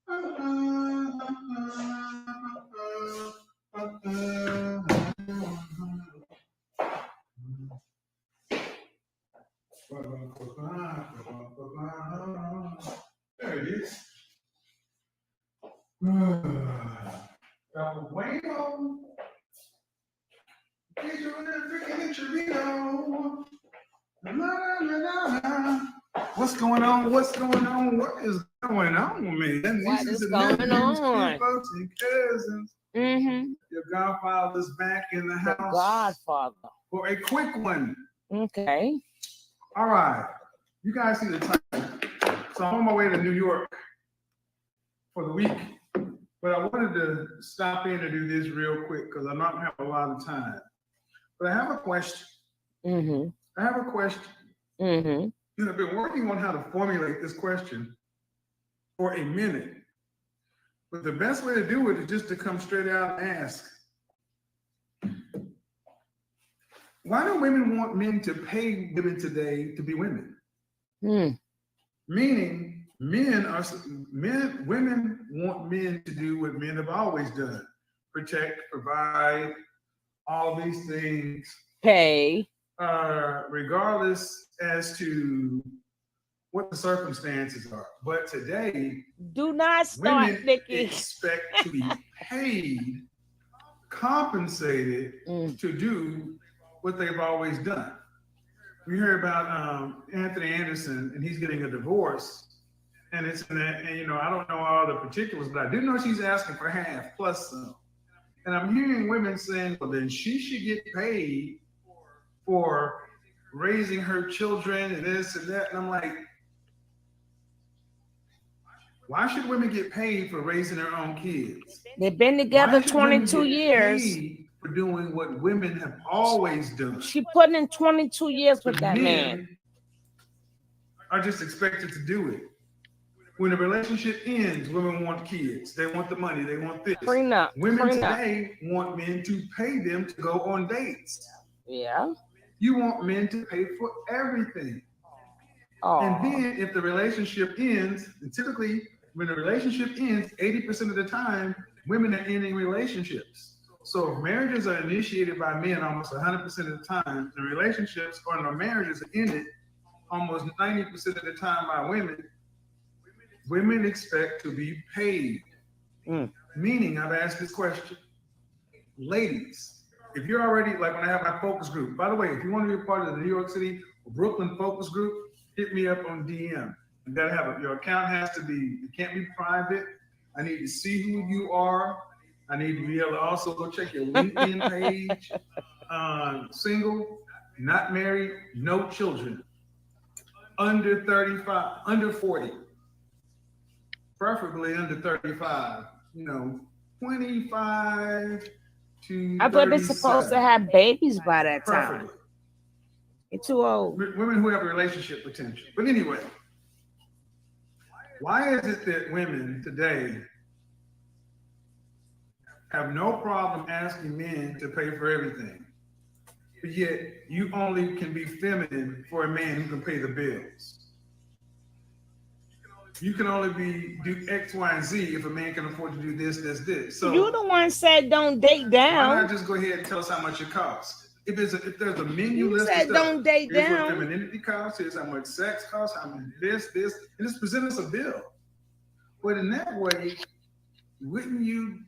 There it is. Bueno. What's going on? What's going on? What is going on, man? What is going on? Folks and cousins. Mm-hmm. Your godfather's back in the house. The Godfather. For a quick one. Okay. All right. You guys see the title. So I'm on my way to New York for the week. But I wanted to stop in and do this real quick because I don't have a lot of time. But I have a question. Mm-hmm. I have a question. Mm-hmm. And I've been working on how to formulate this question for a minute. But the best way to do it is just to come straight out and ask, why do women want men to pay women today to be women? Meaning, women want men to do what men have always done: protect, provide, all these things. Pay. Regardless as to what the circumstances are. But today, do not start, women Nikki. expect to be paid, compensated to do what they've always done. We heard about Anthony Anderson, and he's getting a divorce, and it's in that, and I don't know all the particulars, but I do know she's asking for half plus some. And I'm hearing women saying, well, then she should get paid for raising her children and this and that. And I'm like, why should women get paid for raising their own kids? They've been together 22 years. For doing what women have always done. She put in 22 years with that man. Are just expected to do it. When the relationship ends, women want kids. They want the money. They want this. Prenup. Women today want men to pay them to go on dates. Yeah. You want men to pay for everything. Oh. And then if the relationship ends, and typically when the relationship ends, 80% of the time, women are ending relationships. So if marriages are initiated by men almost 100% of the time, and relationships or no marriages are ended almost 90% of the time by women, women expect to be paid. Meaning, I've asked this question. Ladies, if you're already, like when I have my focus group, by the way, if you want to be a part of the New York City or Brooklyn focus group, hit me up on DM. You gotta have your account has to be, it can't be private. I need to see who you are. I need to be able to also go check your LinkedIn page. Single, not married, no children. Under 35, under 40. Preferably under 35. 25 to I thought they're supposed to have babies by that time. Preferably. You're too old. Women who have a relationship potential. But anyway, why is it that women today have no problem asking men to pay for everything, but yet you only can be feminine for a man who can pay the bills? You can only do X, Y, and Z if a man can afford to do this. So you the one said don't date down. Why not just go ahead and tell us how much it costs? If there's a menu list, said don't date here's down. what femininity costs. Here's how much sex costs. How much this, and just present us a bill. But in that way, wouldn't you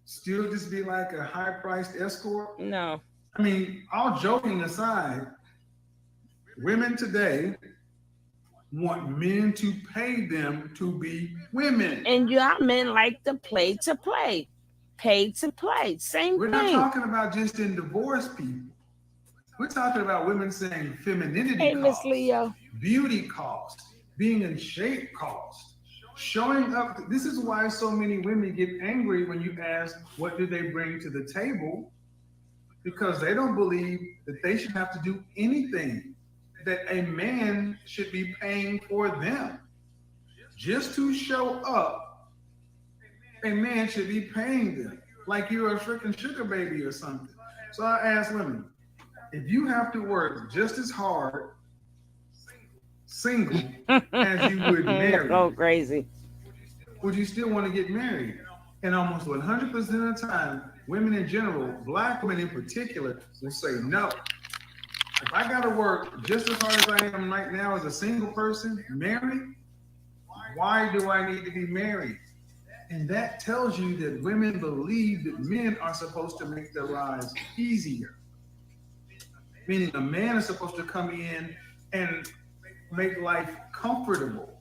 still just be like a high-priced escort? No. I mean, all joking aside, women today want men to pay them to be women. And y'all men like to play to play. Pay to play. Same We're thing. We're not talking about just in divorced people. We're talking about women saying femininity costs, Miss Leo. Beauty costs, being in shape costs, showing up. This is why so many women get angry when you ask, what do they bring to the table? Because they don't believe that they should have to do anything, that a man should be paying for them. Just to show up, a man should be paying them, like you're a freaking sugar baby or something. So I ask women, if you have to work just as hard single as you would married, oh crazy, would you still want to get married? And almost 100% of the time, women in general, black women in particular, will say no. If I got to work just as hard as I am right now as a single person, married, why do I need to be married? And that tells you that women believe that men are supposed to make their lives easier. Meaning a man is supposed to come in and make life comfortable.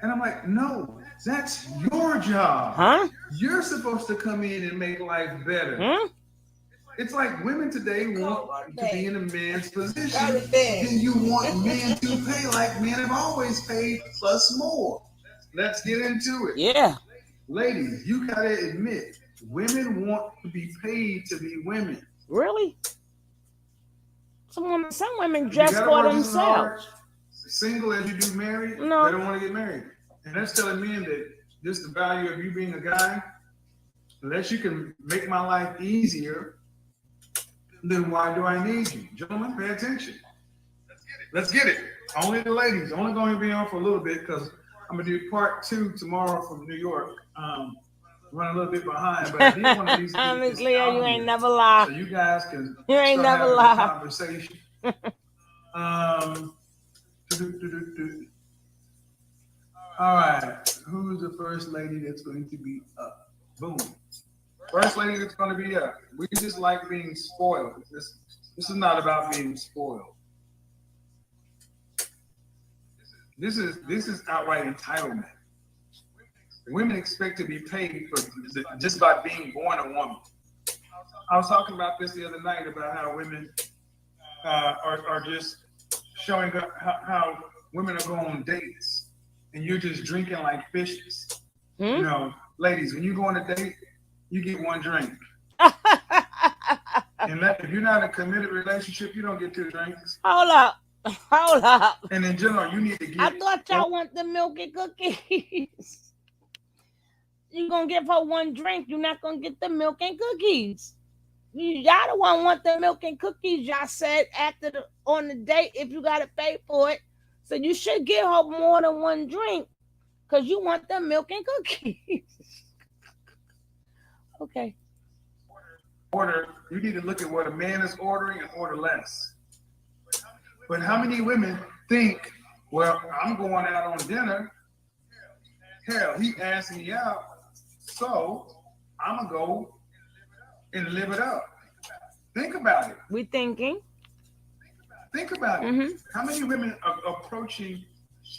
And I'm like, no, that's your job. Huh? You're supposed to come in and make life better. Hmm? It's like women today want to be in a man's position, then you want men to pay like men have always paid plus more. Let's get into it. Yeah. Ladies, you gotta admit, women want to be paid to be women. Really? Some women dress for themselves. Single as you do married, No. they don't want to get married. And that's telling men that just the value of you being a guy, unless you can make my life easier, then why do I need you? Gentlemen, pay attention. Let's get it. Only the ladies. Only going to be on for a little bit because I'm going to do part 2 tomorrow from New York. Run a little bit behind, but I did want to use Miss Leah, you ain't never lie. So you guys can You ain't never lie. Conversation. All right. Who's the first lady that's going to be up? Boom. First lady that's going to be up. We just like being spoiled. This is not about being spoiled. This is outright entitlement. Women expect to be paid for just by being born a woman. I was talking about this the other night about how women are just showing how women are going on dates and you're just drinking like fishes. You know, ladies, when you go on a date, you get one drink. And if you're not in a committed relationship, you don't get 2 drinks. Hold up. And in general, you need to get. I thought y'all want the milk and cookies. You're going to give her 1 drink. You're not going to get the milk and cookies. Y'all the one want the milk and cookies. Y'all said on the date if you got to pay for it. So you should give her more than 1 drink because you want the milk and cookies. Okay. Order. You need to look at what a man is ordering and order less. But how many women think, well, I'm going out on dinner. Hell, he asked me out, so I'm going to go and live it up. Think about it. We thinking. Think about it. Mm-hmm. How many women are approaching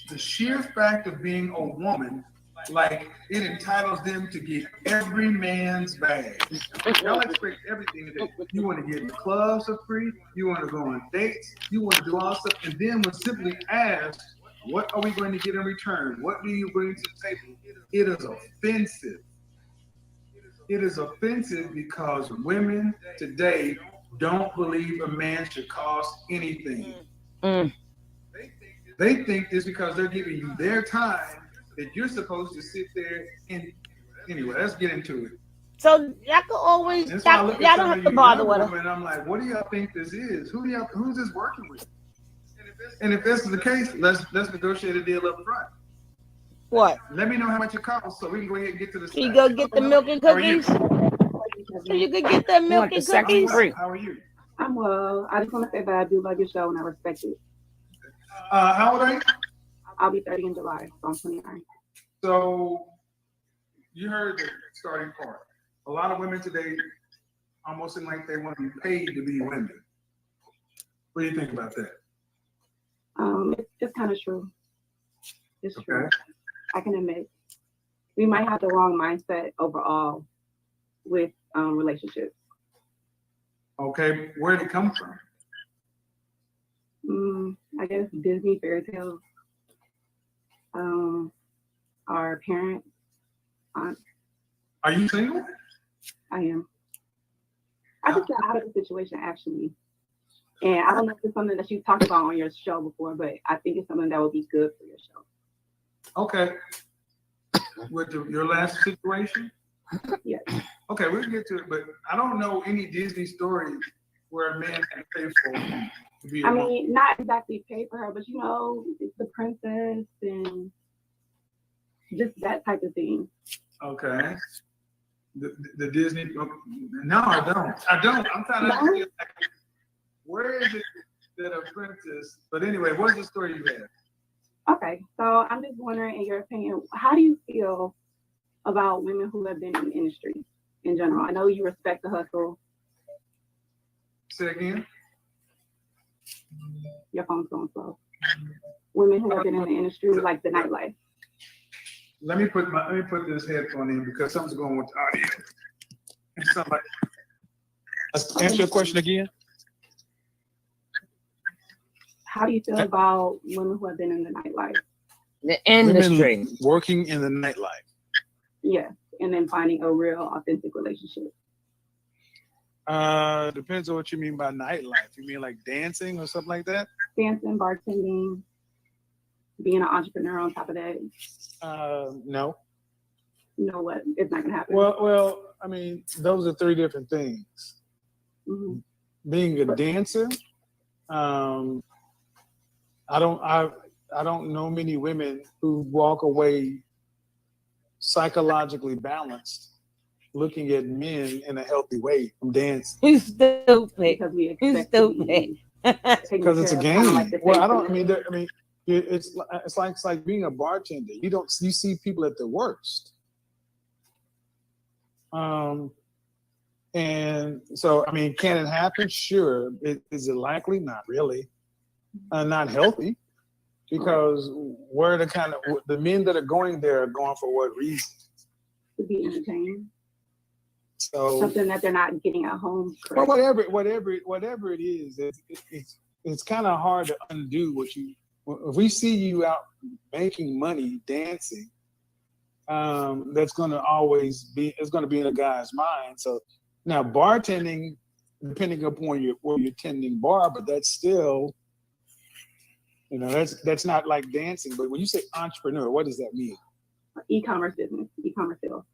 the sheer fact of being a woman like it entitles them to get every man's bag? Y'all expect everything today. You want to get in clubs for free. You want to go on dates. You want to do all stuff. And then when simply asked, what are we going to get in return? What do you bring to the table? It is offensive. It is offensive because women today don't believe a man should cost anything. They think it's because they're giving you their time that you're supposed to sit there and anyway, let's get into it. So y'all can always y'all don't have to bother with them. And I'm like, what do y'all think this is? Who's this working with? And if this is the case, let's negotiate a deal up front. What? Let me know how much it costs so we can go ahead and get to the You go get the milk and cookies? So you could get the milk and cookies? How are you? I'm well. I just want to say that I do love your show and I respect it. How old are you? I'll be 30 in July, so I'm 29. So you heard the starting part. A lot of women today almost seem like they want to be paid to be women. What do you think about that? It's kind of true. It's true. I can admit we might have the wrong mindset overall with relationships. Okay, where did it come from? I guess Disney fairy tales. Our parents. Are you single? I am. I just got out of the situation actually. And I don't know if it's something that you talked about on your show before, but I think it's something that would be good for your show. Okay. With your last situation? Yes. Okay, we'll get to it, but I don't know any Disney stories where a man can pay for to be a woman. mean, not exactly pay for her, but you know, it's the princess and just that type of thing. Okay. The Disney. No, I don't. I'm trying to feel like, where is it that a princess? But anyway, what's the story you have? Okay, so I'm just wondering, in your opinion, how do you feel about women who have been in the industry in general? I know you respect the hustle. Say again. Your phone's going slow. Women who have been in the industry, like the nightlife. Let me put this headphone in because something's going with the audio. Somebody. Answer your question again. How do you feel about women who have been in the nightlife? The industry. Women working in the nightlife. Yes, and then finding a real, authentic relationship. Depends on what you mean by nightlife. You mean like dancing or something like that? Dancing, bartending, being an entrepreneur on top of that. No. You know what? It's not gonna happen. Well, I mean, those are three different things. Mm-hmm. Being a dancer, I don't know many women who walk away psychologically balanced, looking at men in a healthy way from dancing. Who's stupid? Because we Who's expect to be stupid? Because it's a taken care game. of, like the Well, I face don't. I mean, it's like being a bartender. You see people at their worst. And so, I mean, can it happen? Sure. Is it likely? Not really. Not healthy, because where the men that are going there are going for what reason? to be entertained. So Something that they're not getting at home. well, Correct? whatever it is, it's kind of hard to undo what you. If we see you out making money dancing, that's going to always be. It's going to be in a guy's mind. So now bartending, depending upon where you're tending bar, but that's still, that's not like dancing. But when you say entrepreneur, what does that mean? E-commerce business, e-commerce sales.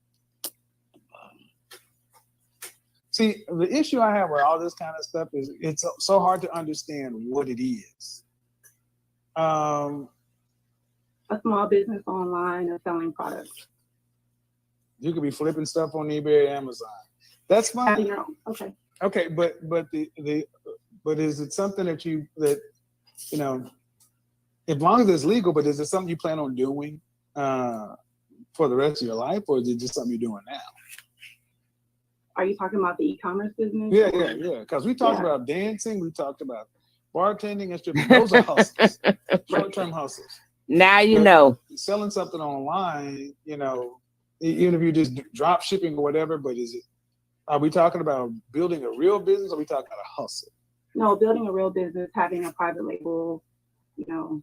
See, the issue I have with all this kind of stuff is it's so hard to understand what it is. A small business online of selling products. You could be flipping stuff on eBay or Amazon. That's fine. Having your own. Okay. Okay, but is it something that as long as it's legal, but is it something you plan on doing for the rest of your life, or is it just something you're doing now? Are you talking about the e-commerce business? Yeah. Because we talked about dancing, we talked about bartending and stripping. Those are hustles, short-term hustles. Now you know. Selling something online, even if you're just drop shipping or whatever, but are we talking about building a real business, or are we talking about a hustle? No, building a real business, having a private label,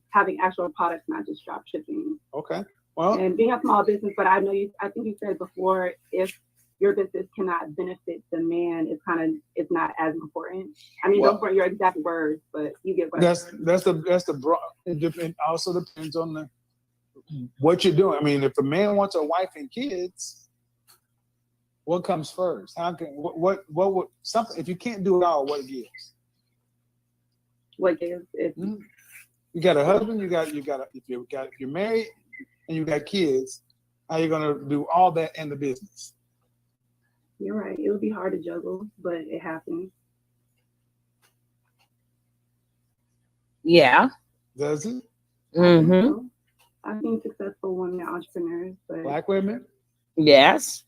having actual products, not just drop shipping. Okay. Well, and being a small business, but I think you said before, if your business cannot benefit the man, it's not as important. I mean, those weren't your exact words, but you get what that's the broad. It also depends on what you're doing. I mean, if a man wants a wife and kids, what comes first? How can what would something? If you can't do it all, what gives? What gives? You got a husband. If you're married and you got kids, how you gonna do all that in the business? You're right. It would be hard to juggle, but it happens. Yeah. Does it? Mm-hmm. I've seen successful women entrepreneurs, but Black women? Yes.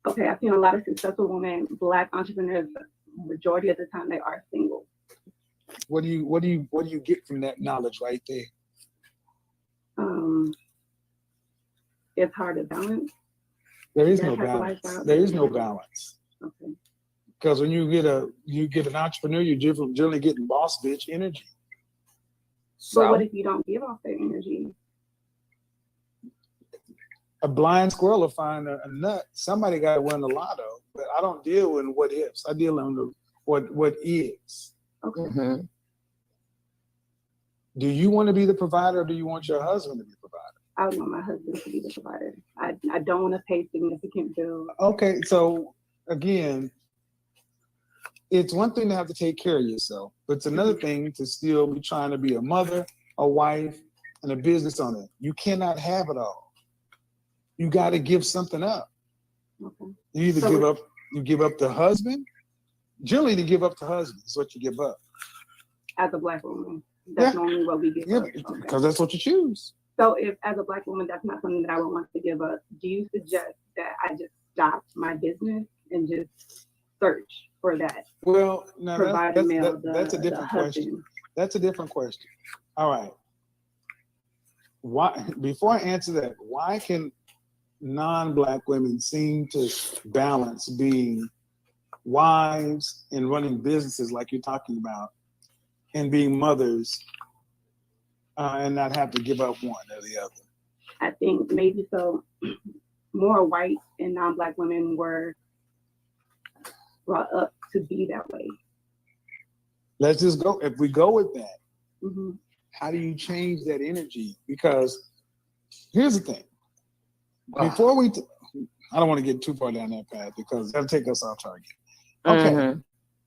Okay, I've seen a lot of successful women, Black entrepreneurs. Majority of the time, they are single. What do you get from that knowledge right there? It's hard to balance. There is no balance. There is no balance. Okay. Because when you get an entrepreneur, you're generally getting boss bitch energy. So what if you don't give off that energy? A blind squirrel will find a nut. Somebody got to win the lotto. But I don't deal in what ifs. I deal on what is. Okay. Mm-hmm. Do you want to be the provider, or do you want your husband to be the provider? I would want my husband to be the provider. I don't want to pay significant bills. Okay, so again, it's one thing to have to take care of yourself, but it's another thing to still be trying to be a mother, a wife, and a business owner. You cannot have it all. you got to give something up. Okay. You either give up the husband. Generally, to give up the husband is what you give up. As a Black woman, that's normally what we give up. Because that's what you choose. So if as a Black woman, that's not something that I would want to give up, do you suggest that I just stop my business and just search for that? Well, now that's a different question. husband? That's a different question. All right. Why? Before I answer that, why can non-Black women seem to balance being wives and running businesses like you're talking about and being mothers and not have to give up one or the other? I think maybe so. More white and non-Black women were brought up to be that way. Let's just go. If we go with that, Mm-hmm. how do you change that energy? Because here's the thing. Before we, I don't want to get too far down that path because that'll take us off target. Okay.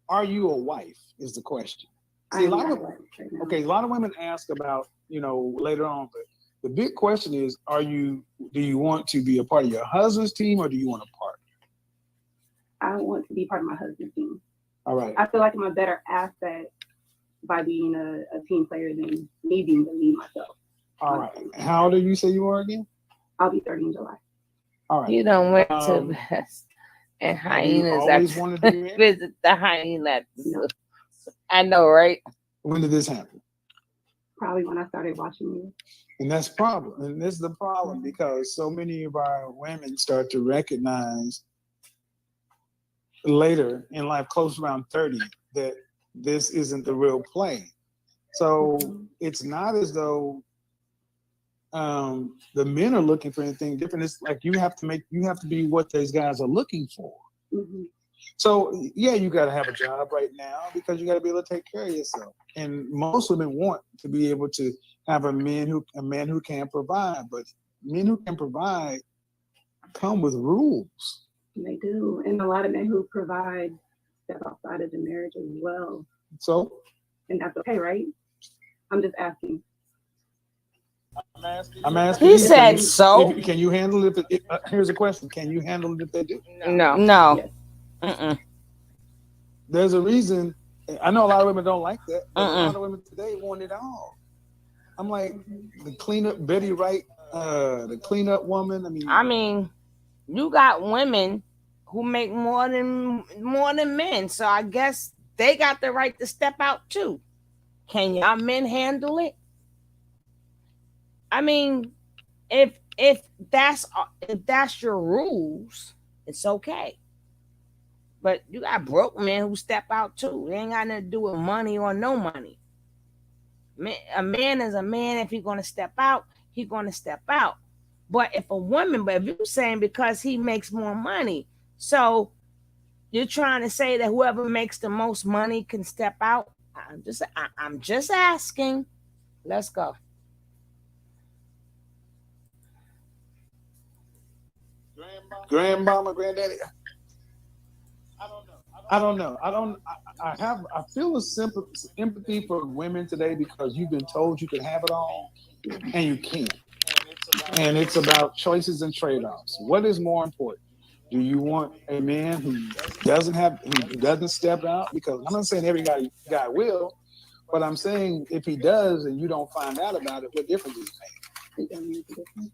Are you a wife is the question. See, a lot of women ask about, later on, but the big question is, do you want to be a part of your husband's team or do you want a partner? I want to be part of my husband's team. All right. I feel like I'm a better asset by being a team player than me being the lead myself. All right. How old do you say you are again? I'll be 30 in July. All right. You don't went to Best and hyenas. Always wanted to visit the hyenas. No. I know, right? When did this happen? Probably when I started watching you. And that's the problem. And this is the problem because so many of our women start to recognize later in life, close around 30, that this isn't the real play. So it's not as though the men are looking for anything different. It's like you have to be what those guys are looking for. Mm-hmm. So yeah, you got to have a job right now because you got to be able to take care of yourself. And most women want to be able to have a man who can provide, but men who can provide come with rules. They do, and a lot of men who provide step outside of the marriage as well. So, and that's okay, right? I'm just asking. I'm asking. He said so. Can you handle it? Here's a question: can you handle it if they do? No. Yes. There's a reason. I know a lot of women don't like that, but a lot of women today want it all. I'm like the cleanup Betty Wright, the cleanup woman. I mean, you got women who make more than men, so I guess they got the right to step out too. Can y'all men handle it? I mean, if that's your rules, it's okay. But you got broke men who step out too. They ain't got nothing to do with money or no money. A man is a man. If he's gonna step out, he's gonna step out. But if you're saying because he makes more money, so you're trying to say that whoever makes the most money can step out. I'm just asking. Let's go. Grandmama, granddaddy. I don't know. I feel a empathy for women today because you've been told you can have it all and you can't. And it's about choices and trade-offs. What is more important? Do you want a man who doesn't step out? Because I'm not saying every guy will, but I'm saying if he does and you don't find out about it, what difference does it make?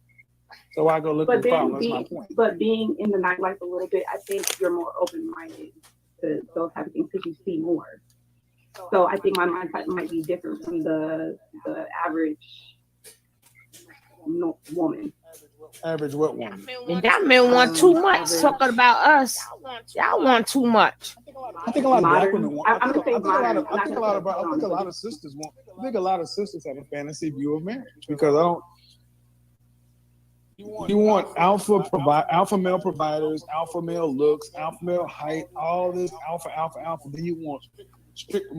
So I go look at the problem. That's my point. But being in the nightlife a little bit, I think you're more open-minded to those type of things because you see more. So I think my mindset might be different from the average woman. Average what woman? Y'all men want too much. Talking about us, y'all want too much. I think a lot of black women want. I think a lot of sisters want. I think a lot of sisters have a fantasy view of marriage because I don't. You want alpha male providers, alpha male looks, alpha male height, all this alpha. Then you want strict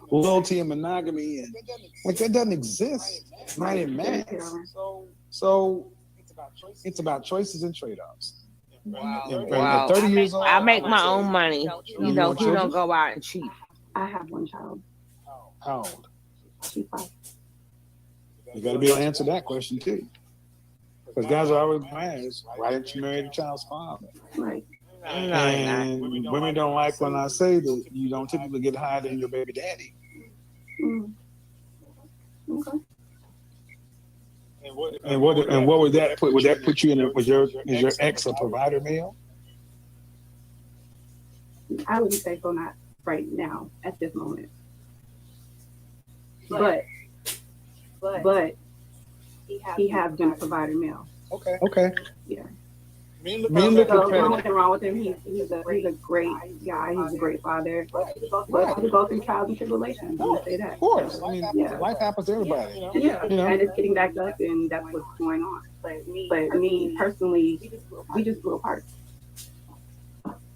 loyalty and monogamy, and like that doesn't exist. It's not in marriage. So it's about choices and trade-offs. Wow. 30 years old, I make my own money. You don't go out and cheat. I have one child. How old? She's 5. You got to be able to answer that question too. Because guys are always asked, why didn't you marry the child's father? Right. And women don't like when I say that you don't typically get higher than your baby daddy. Mm. Okay. And what would that put? Would that put you in? Is your ex a provider male? I wouldn't say so, not right now at this moment. But he has been a provider male. Okay. Yeah. Men So look there's at nothing wrong with him. He's a great guy. He's a great father. But he goes through trials and tribulations. I'm gonna say that. Of course. I mean, Yeah. life happens to everybody. Yeah. You know? And it's getting back up, and that's what's going on. But me personally, we just grew apart.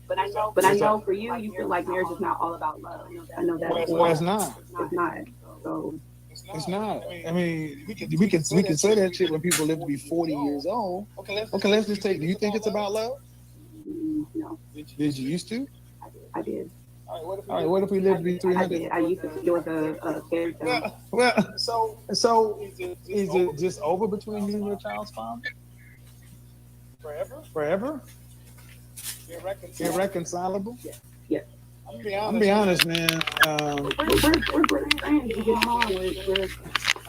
But I know for you, you feel like marriage is not all about love. I know that. Well, it's not. It's not. So It's not. I mean, we can say that shit when people live to be 40 years old. Okay, let's just take. Do you think it's about love? no, Did you used to? I did. All right. What if we live to be 300? I used to think it was a fairy tale. Well, so is it just over between you and your child's father? Forever? Irreconcilable? Yes. I'm gonna be honest, man. We're great friends. We get along.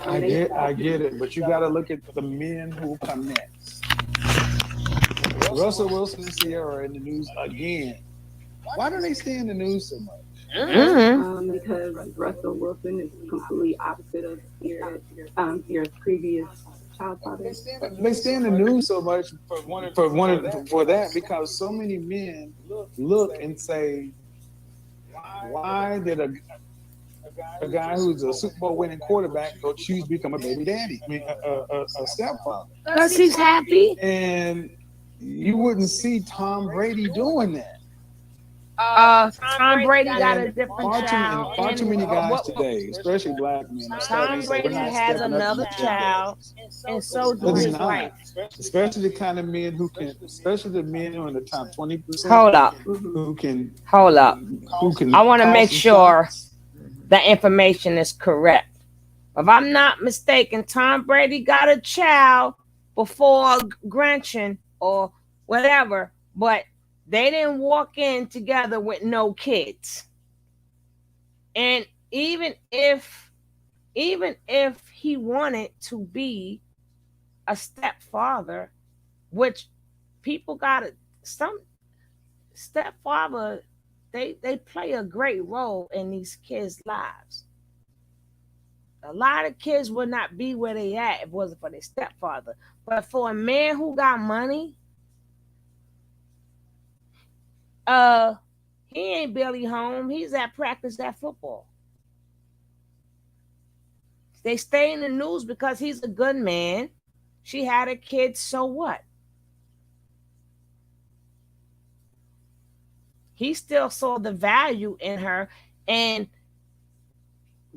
I get it, but you got to look at the men who come next. Russell Wilson and Sierra are in the news again. Why do they stay in the news so much? Because Russell Wilson is completely opposite of your previous child father. They stay in the news so much for that because so many men look and say, why did a guy who's a Super Bowl winning quarterback go choose to become a baby daddy? I mean, a stepfather. Because he's happy. And you wouldn't see Tom Brady doing that. Tom Brady got a different child. Far too many guys today, especially black men. Tom Brady has another child, and so do his wife. Especially the kind of men who can, especially the men who are in the top 20%. Hold up. Who can? Hold up. Who can? I want to make sure the information is correct. If I'm not mistaken, Tom Brady got a child before Gretchen or whatever, but they didn't walk in together with no kids. And even if he wanted to be a stepfather, which people got it, some stepfather, they play a great role in these kids' lives. A lot of kids would not be where they at if it wasn't for their stepfather. But for a man who got money, he ain't barely home. He's at practice at football. They stay in the news because he's a good man. She had a kid, so what? He still saw the value in her. And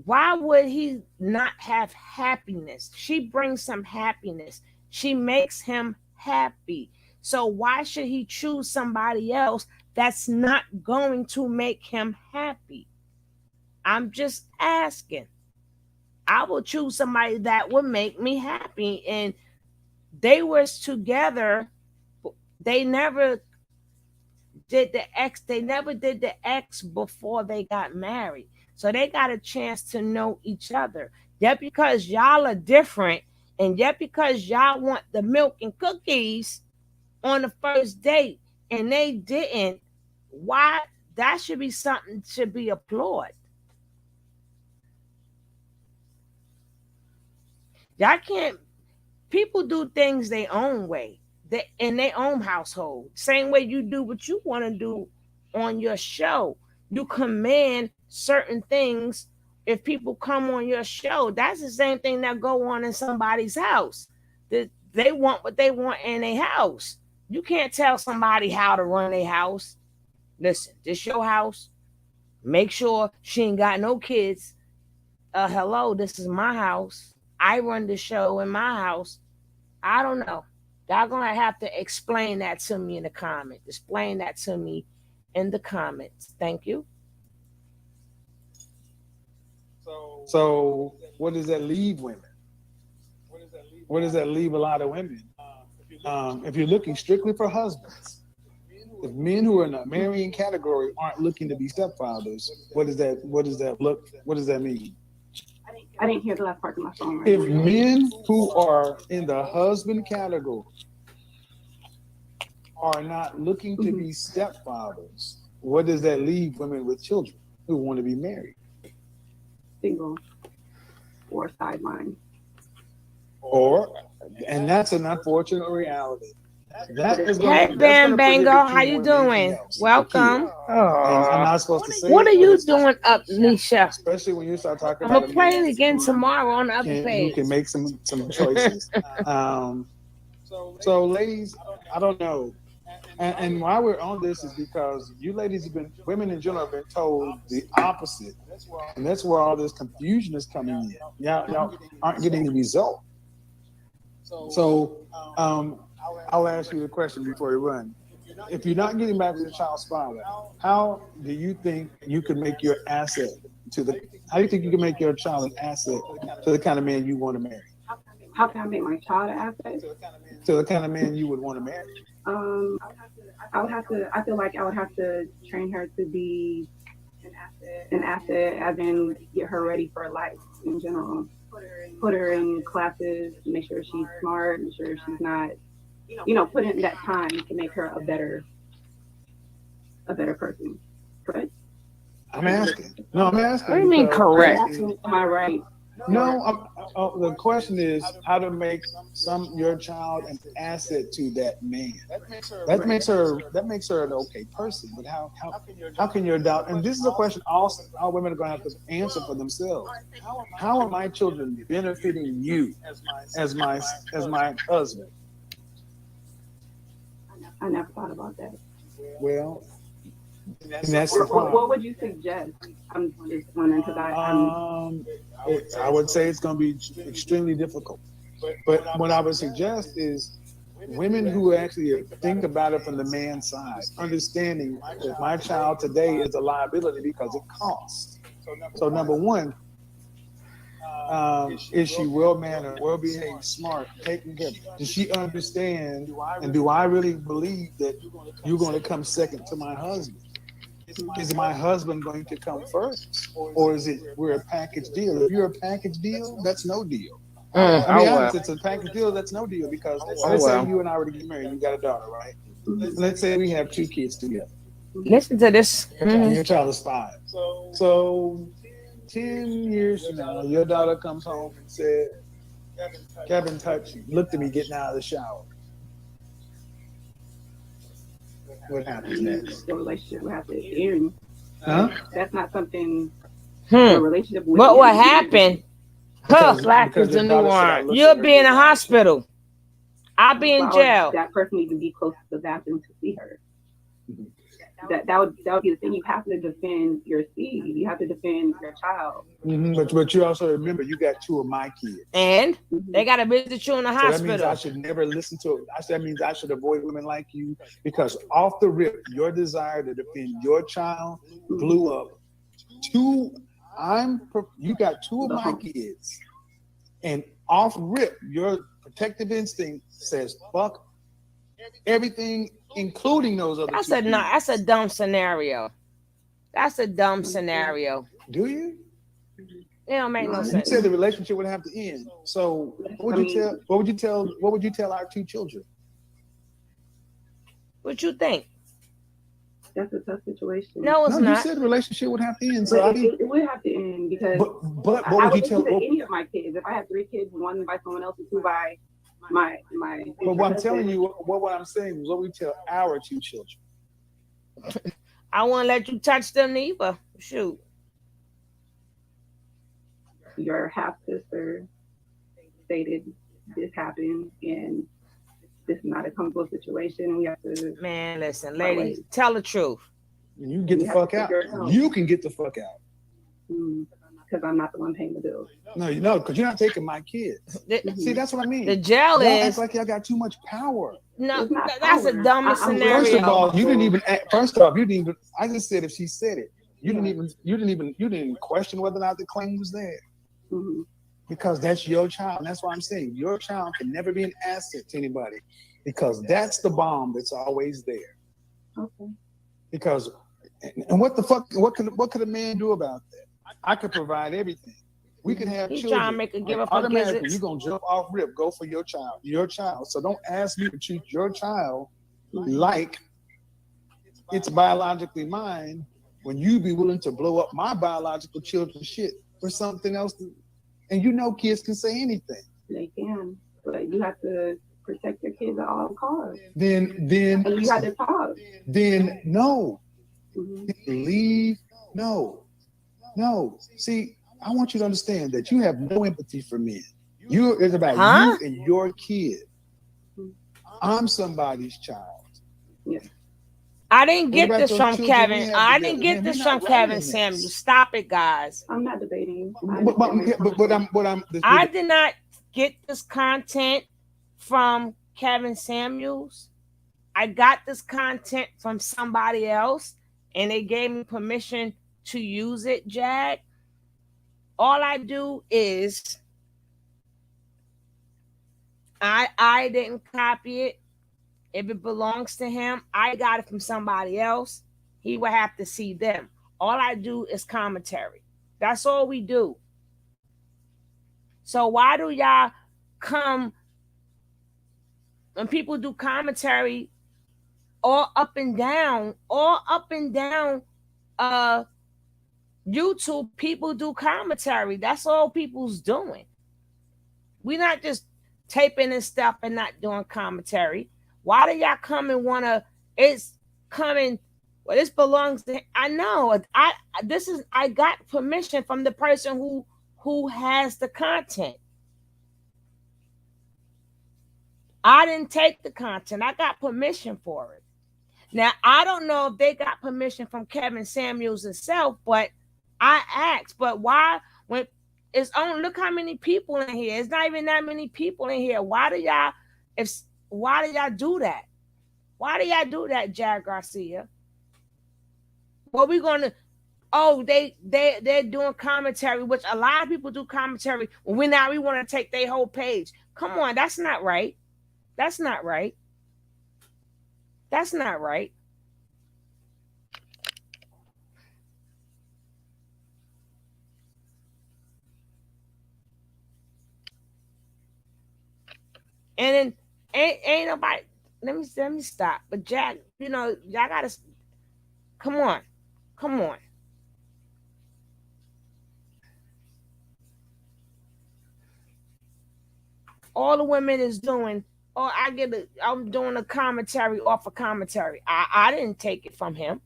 why would he not have happiness? She brings some happiness. She makes him happy. So why should he choose somebody else that's not going to make him happy? I'm just asking. I will choose somebody that would make me happy. And they was together. They never did the ex before they got married. So they got a chance to know each other. Yet because y'all are different, and yet because y'all want the milk and cookies on the first date and they didn't, why? That should be something to be applauded. Y'all can't, people do things their own way, in their own household. Same way you do what you want to do on your show. You command certain things. If people come on your show, that's the same thing that go on in somebody's house. They want what they want in their house. You can't tell somebody how to run their house. Listen, this your house. Make sure she ain't got no kids. Hello, this is my house. I run the show in my house. I don't know. Y'all gonna have to explain that to me in the comments. Explain that to me in the comments. Thank you. So what does that leave women? What does that leave a lot of women? if you're looking strictly for husbands, if men who are in the marrying category aren't looking to be stepfathers, what does that look? What does that mean? I didn't hear the last part of my phone. Right If now. men who are in the husband category are not looking to be stepfathers, what does that leave women with children who want to be married? Single or sideline. And that's an unfortunate reality. That is Hey, Bam Bango, how you doing? Welcome. And I'm not supposed to say What it, are you but doing up, Nisha? especially when you start talking I'm about gonna play it again tomorrow on the other who page. can make some choices. So ladies, I don't know. And why we're on this is because you ladies women in general have been told the opposite. And that's where all this confusion is coming in. Y'all aren't getting the result. So I'll ask you a question before you run. If you're not getting back with your child's father, how do you think you can make your asset how do you think you can make your child an asset to the kind of man you want to marry? How can I make my child an asset? To the kind of man you would want to marry? I feel like I would have to train her to be an asset, as in get her ready for life in general. Put her in classes, make sure she's smart, make sure she's not, put in that time to make her a better person. Correct? I'm asking. No, I'm asking. What do you mean correct? Am I right? No, the question is how to make your child an asset to that man. That makes her an okay person. But how can you doubt? And this is a question all women are going to have to answer for themselves. How are my children benefiting you as my husband? I never thought about that. Well, and that's the problem. What would you suggest? I'm just wondering because I would say it's going to be extremely difficult. But what I would suggest is women who actually think about it from the man's side, understanding that my child today is a liability because it costs. So number one, is she well-mannered, well-behaved, smart, taken care of? Does she understand, and do I really believe that you're going to come second to my husband? Is my husband going to come first, or is it we're a package deal? If you're a package deal, that's no deal. I mean, honest, it's a package deal. That's no deal because let's say you and I were to get married. You got a daughter, right? Let's say we have 2 kids together. Listen to this. And your child is 5. So 10 years from now, your daughter comes home and said, "Kevin touched you. Looked at me getting out of the shower." What happens next? The relationship will have to end. Huh? That's not something the relationship will But end. what happened? Black is the the new daughter said, one. You'll be in a hospital. I'll be in Why jail. would that person need to be close to the bathroom to see her? That would be the thing. You have to defend your seed. You have to defend your child. But you also remember you got 2 of my kids. And they got to visit you in the So hospital. that means I should never listen to it. That means I should avoid women like you because off the rip, your desire to defend your child blew up. You got 2 of my kids, and off rip, your protective instinct says fuck everything, including those other 2 kids. That's a dumb scenario. That's a dumb scenario. Do you? It don't make no You sense. said the relationship would have to end. So what would you tell our 2 children? What you think? That's a tough situation. No, it's You not. said the relationship would have to end. So But it would have to end because what I would you would tell? listen to any of my kids. If I have 3 kids, 1 by someone else and 2 by my. But what I'm telling you, what I'm saying is what we tell our 2 children. I won't let you touch them neither. Shoot. Your half sister stated this happened and this is not a comfortable situation. We have to. Man, listen, ladies, tell the truth. You get the fuck out. You can get the fuck out. Because I'm not the one paying the bills. No, because you're not taking my kids. See, that's what I mean. The jail Y'all is act like y'all got too much power. no. That's the dumbest scenario. First of all, you didn't even. First off, you didn't even. I just said if she said it, you didn't even question whether or not the claim was there. Because that's your child. And that's why I'm saying your child can never be an asset to anybody, because that's the bomb that's always there. Okay. Because, and what the fuck, what could a man do about that? I could provide everything. We could have He children. trying to make her give up her Automatically, gizzards. you're gonna jump off rip, go for your child. So don't ask me to treat your child like it's biologically mine when you be willing to blow up my biological children's shit for something else. And you know kids can say anything. They can, but you have to protect your kids at all costs. Then And you have to talk. Then no. Mm-hmm. Leave. No. See, I want you to understand that you have no empathy for men. It's about you and your kid. I'm somebody's child. Yeah. I didn't get this from Kevin. I didn't get this from Kevin Samuel. Stop it, guys. I'm not debating. I did not get this content from Kevin Samuels. I got this content from somebody else, and they gave me permission to use it, Jag. All I do is I didn't copy it. If it belongs to him, I got it from somebody else. He would have to see them. All I do is commentary. That's all we do. So why do y'all come when people do commentary all up and down YouTube, people do commentary. That's all people's doing. We're not just taping and stuff and not doing commentary. Why do y'all come and wanna? It's coming. Well, this belongs to. I know. I got permission from the person who has the content. I didn't take the content. I got permission for it. Now I don't know if they got permission from Kevin Samuels himself, but I asked. But why? When it's on, look how many people in here. It's not even that many people in here. Why do y'all do that? Why do y'all do that, Jag Garcia? Well, we're gonna they're doing commentary, which a lot of people do commentary. We want to take their whole page. Come on, that's not right. That's not right. That's not right. And then ain't nobody. Let me stop. But Jack, y'all gotta come on. All the women is doing. Oh, I'm doing a commentary off a commentary. I didn't take it from him.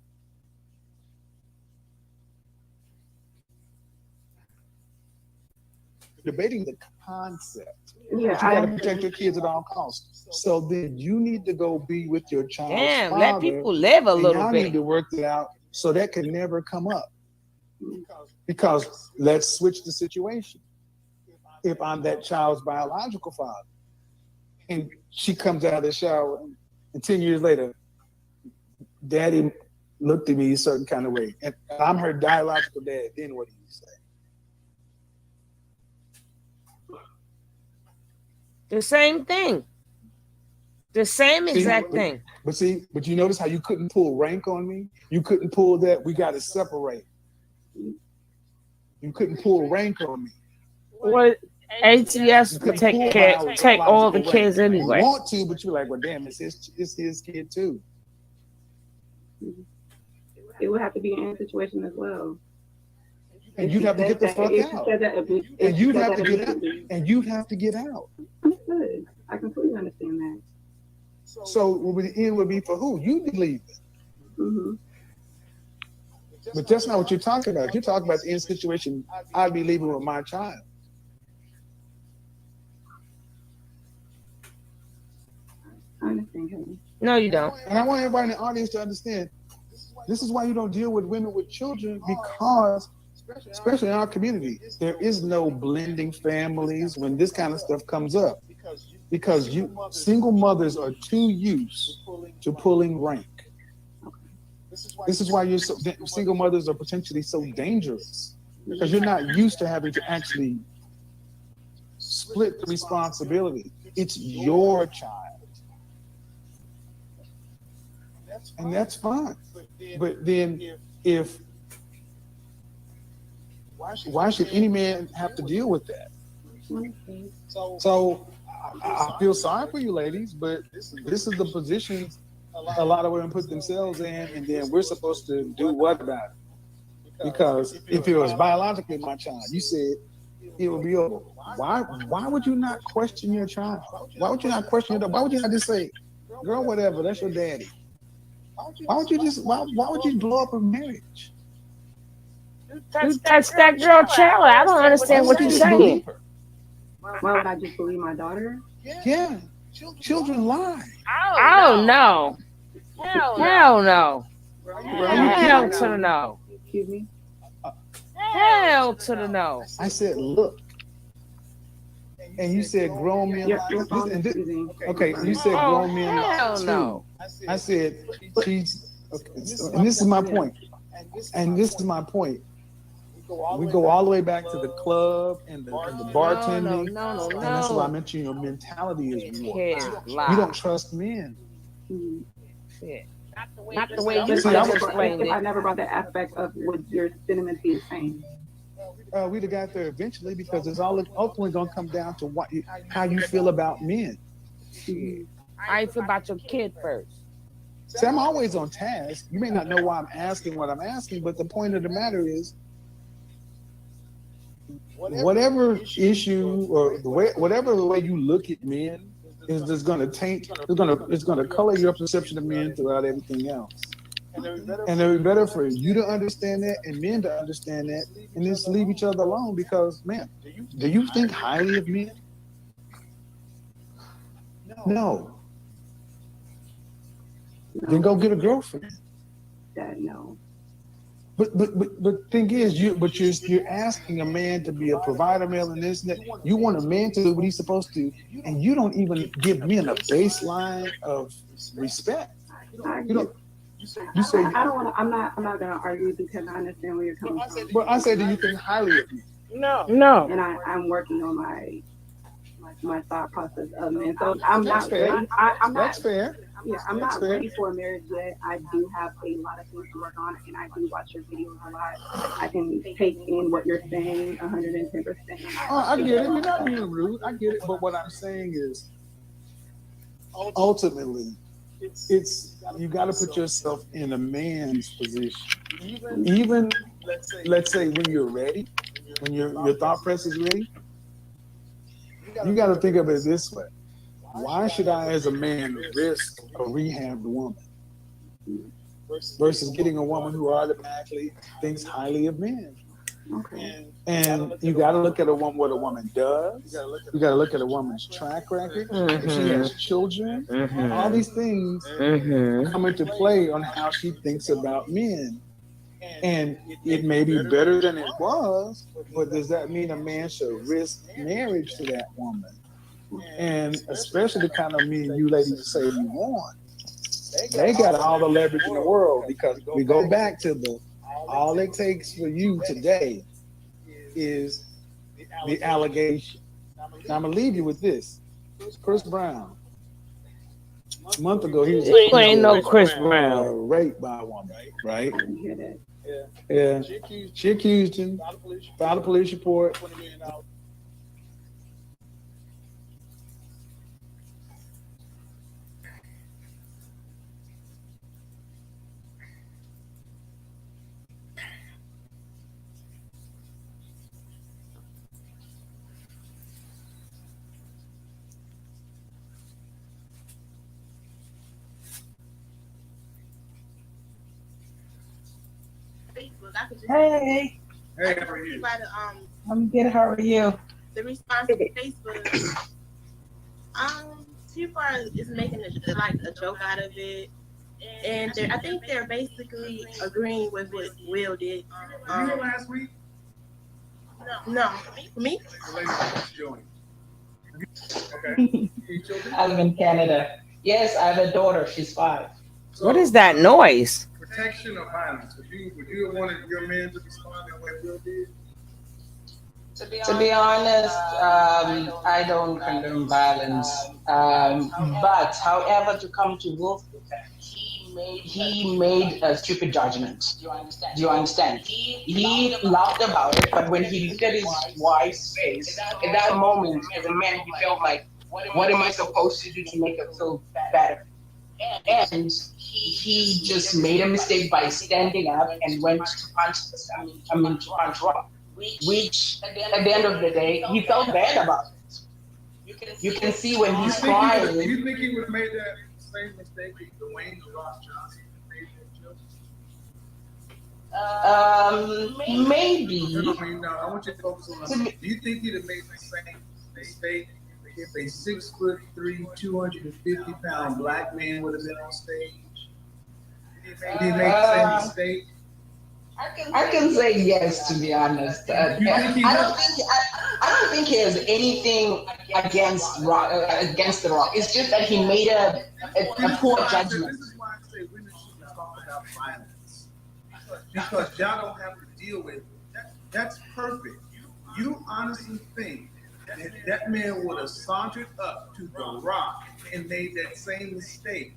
Debating the concept. Yeah, you got to protect your kids at all costs. So then you need to go be with your child's father. Let people live a little bit. Need to work it out so that can never come up. Because let's switch the situation. If I'm that child's biological father, and she comes out of the shower, and 10 years later, Daddy looked at me a certain kind of way, and I'm her biological dad, then what do you say? The same thing. The same exact thing. But you notice how you couldn't pull rank on me? You couldn't pull that. We got to separate. You couldn't pull rank on me. What ATS would take all the kids anyway. You want to, but you're like, well, damn, it's his kid too. It would have to be in a situation as well. And you'd have to get the fuck out. And you'd have to get out. And you'd have to get out. Understood. I completely understand that. So the end would be for who? You be leaving. Mm-hmm. But that's not what you're talking about. You're talking about the end situation. I'd be leaving with my child. I understand, Henry. No, you don't. And I want everybody in the audience to understand, this is why you don't deal with women with children, because, especially in our community, there is no blending families when this kind of stuff comes up. Because single mothers are too used to pulling rank. This is why single mothers are potentially so dangerous, because you're not used to having to actually split the responsibility. It's your child. And that's fine. But then if why should any man have to deal with that? So I feel sorry for you ladies, but this is the positions a lot of women put themselves in, and then we're supposed to do what about it? Because if it was biologically my child, you said it would be over. Why would you not question your child? Why would you not question it? Why would you not just say, girl, whatever, that's your daddy? Why would you blow up a marriage? That's that girl child. I don't understand what you're saying. Why would I just believe my daughter? Yeah. Children lie. Oh no. Hell no. Hell to the no. Excuse me? Hell to the no. I said, look. And you said grown men. Okay, you said grown men. Hell no. I said, she's, okay, and this is my point. We go all the way back to the club and the bartending. No. And that's why I mentioned your mentality is warped. You don't trust men. Shit. Not the way you If explained it. I never brought that aspect of what your Femininity is saying. We'd have got there eventually because it's all ultimately going to come down to how you feel about men. How you feel about your kid first? See, I'm always on task. You may not know why I'm asking what I'm asking, but the point of the matter is, whatever issue or whatever the way you look at men is just going to taint. It's going to color your perception of men throughout everything else. And it would be better for you to understand that and men to understand that, and just leave each other alone. Because, man, do you think highly of men? No. Then go get a girlfriend. No. But thing is, you're asking a man to be a provider, male, and this and that. You want a man to do what he's supposed to, and you don't even give men a baseline of respect. You don't. You say I don't want to. I'm not gonna argue because I understand where you're coming from. Well, I say, do you think highly of me? No. And I'm working on my thought process of men. So I'm not ready. That's fair. Yeah, I'm not ready for a marriage yet. I do have a lot of things to work on, and I do watch your videos a lot. I can take in what you're saying 110%. Oh, I get it. You're not being rude. I get it. But what I'm saying is, ultimately, it's you got to put yourself in a man's position. Even let's say when you're ready, when your thought process is ready, you got to think of it this way. Why should I, as a man, risk a rehabbed woman versus getting a woman who automatically thinks highly of men? Okay. And you got to look at a woman, what a woman does. You got to look at a woman's track record. If she has children, all these things come into play on how she thinks about men. And it may be better than it was, but does that mean a man should risk marriage to that woman? And especially the kind of men you ladies say you want, they got all the leverage in the world, because we go back to all it takes for you today is the allegation. Now I'm gonna leave you with this. Chris Brown, a month ago, he was ain't no Chris Brown. Raped by a woman, right? Yeah. She accused him, filed a police report. Hey, Hey, how are you? I'm good. How are you? The response to Facebook, people is making a joke out of it, and I think they're basically agreeing with what Will did. You here last week? No, me? Okay. I live in Canada. Yes, I have a daughter. She's 5. What is that noise? Protection or violence? Would you have wanted your man to respond the way Will did? To be honest, I don't condone violence. But however, to come to Wolf's defense, he made a stupid judgment. Do you understand? He laughed about it, but when he looked at his wife's face, at that moment, as a man, he felt like, what am I supposed to do to make her feel better? And he just made a mistake by standing up and went to punch to punch Rob. Which at the end of the day, he felt bad about it. You can see when he's crying. Do you think he would have made that same mistake if Dwayne The Rock Johnson made that joke? Maybe. No, I want you to focus on. Do you think he'd have made the same mistake if a 6'3", 250-pound black man would have been on stage? Did he make the same mistake? I can say yes, to be honest. I don't think he has anything against The Rock. It's just that he made a poor judgment. This is why I say women shouldn't talk about violence, because y'all don't have to deal with it. That's perfect. You honestly think that man would have sauntered up to The Rock and made that same mistake?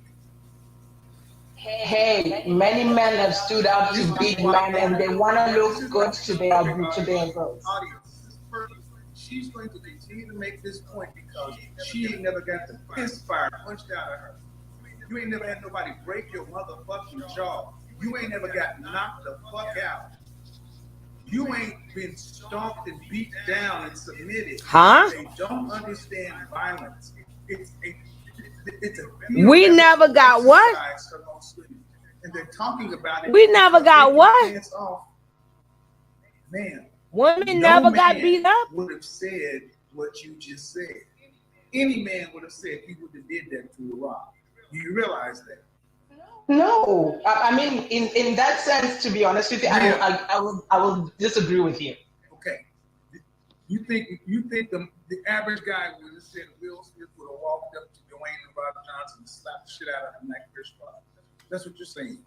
Hey, many men have stood up to big men and they want to look good to their girls. She's going to continue to make this point because she ain't never got the piss fire punched out of her. You ain't never had nobody break your motherfucking jaw. You ain't never got knocked the fuck out. You ain't been stomped and beat down and submitted. Huh? They don't understand violence. We never got what? And they're talking about it. We never got what? Man, women never got beat up. Would have said what you just said. Any man would have said he would have did that to The Rock. Do you realize that? No, I mean, in that sense, to be honest with you, I will disagree with you. Okay, you think the average guy would have said Will Smith would have walked up to Dwayne The Rock Johnson and slapped the shit out of him like Chris Rock? That's what you're saying.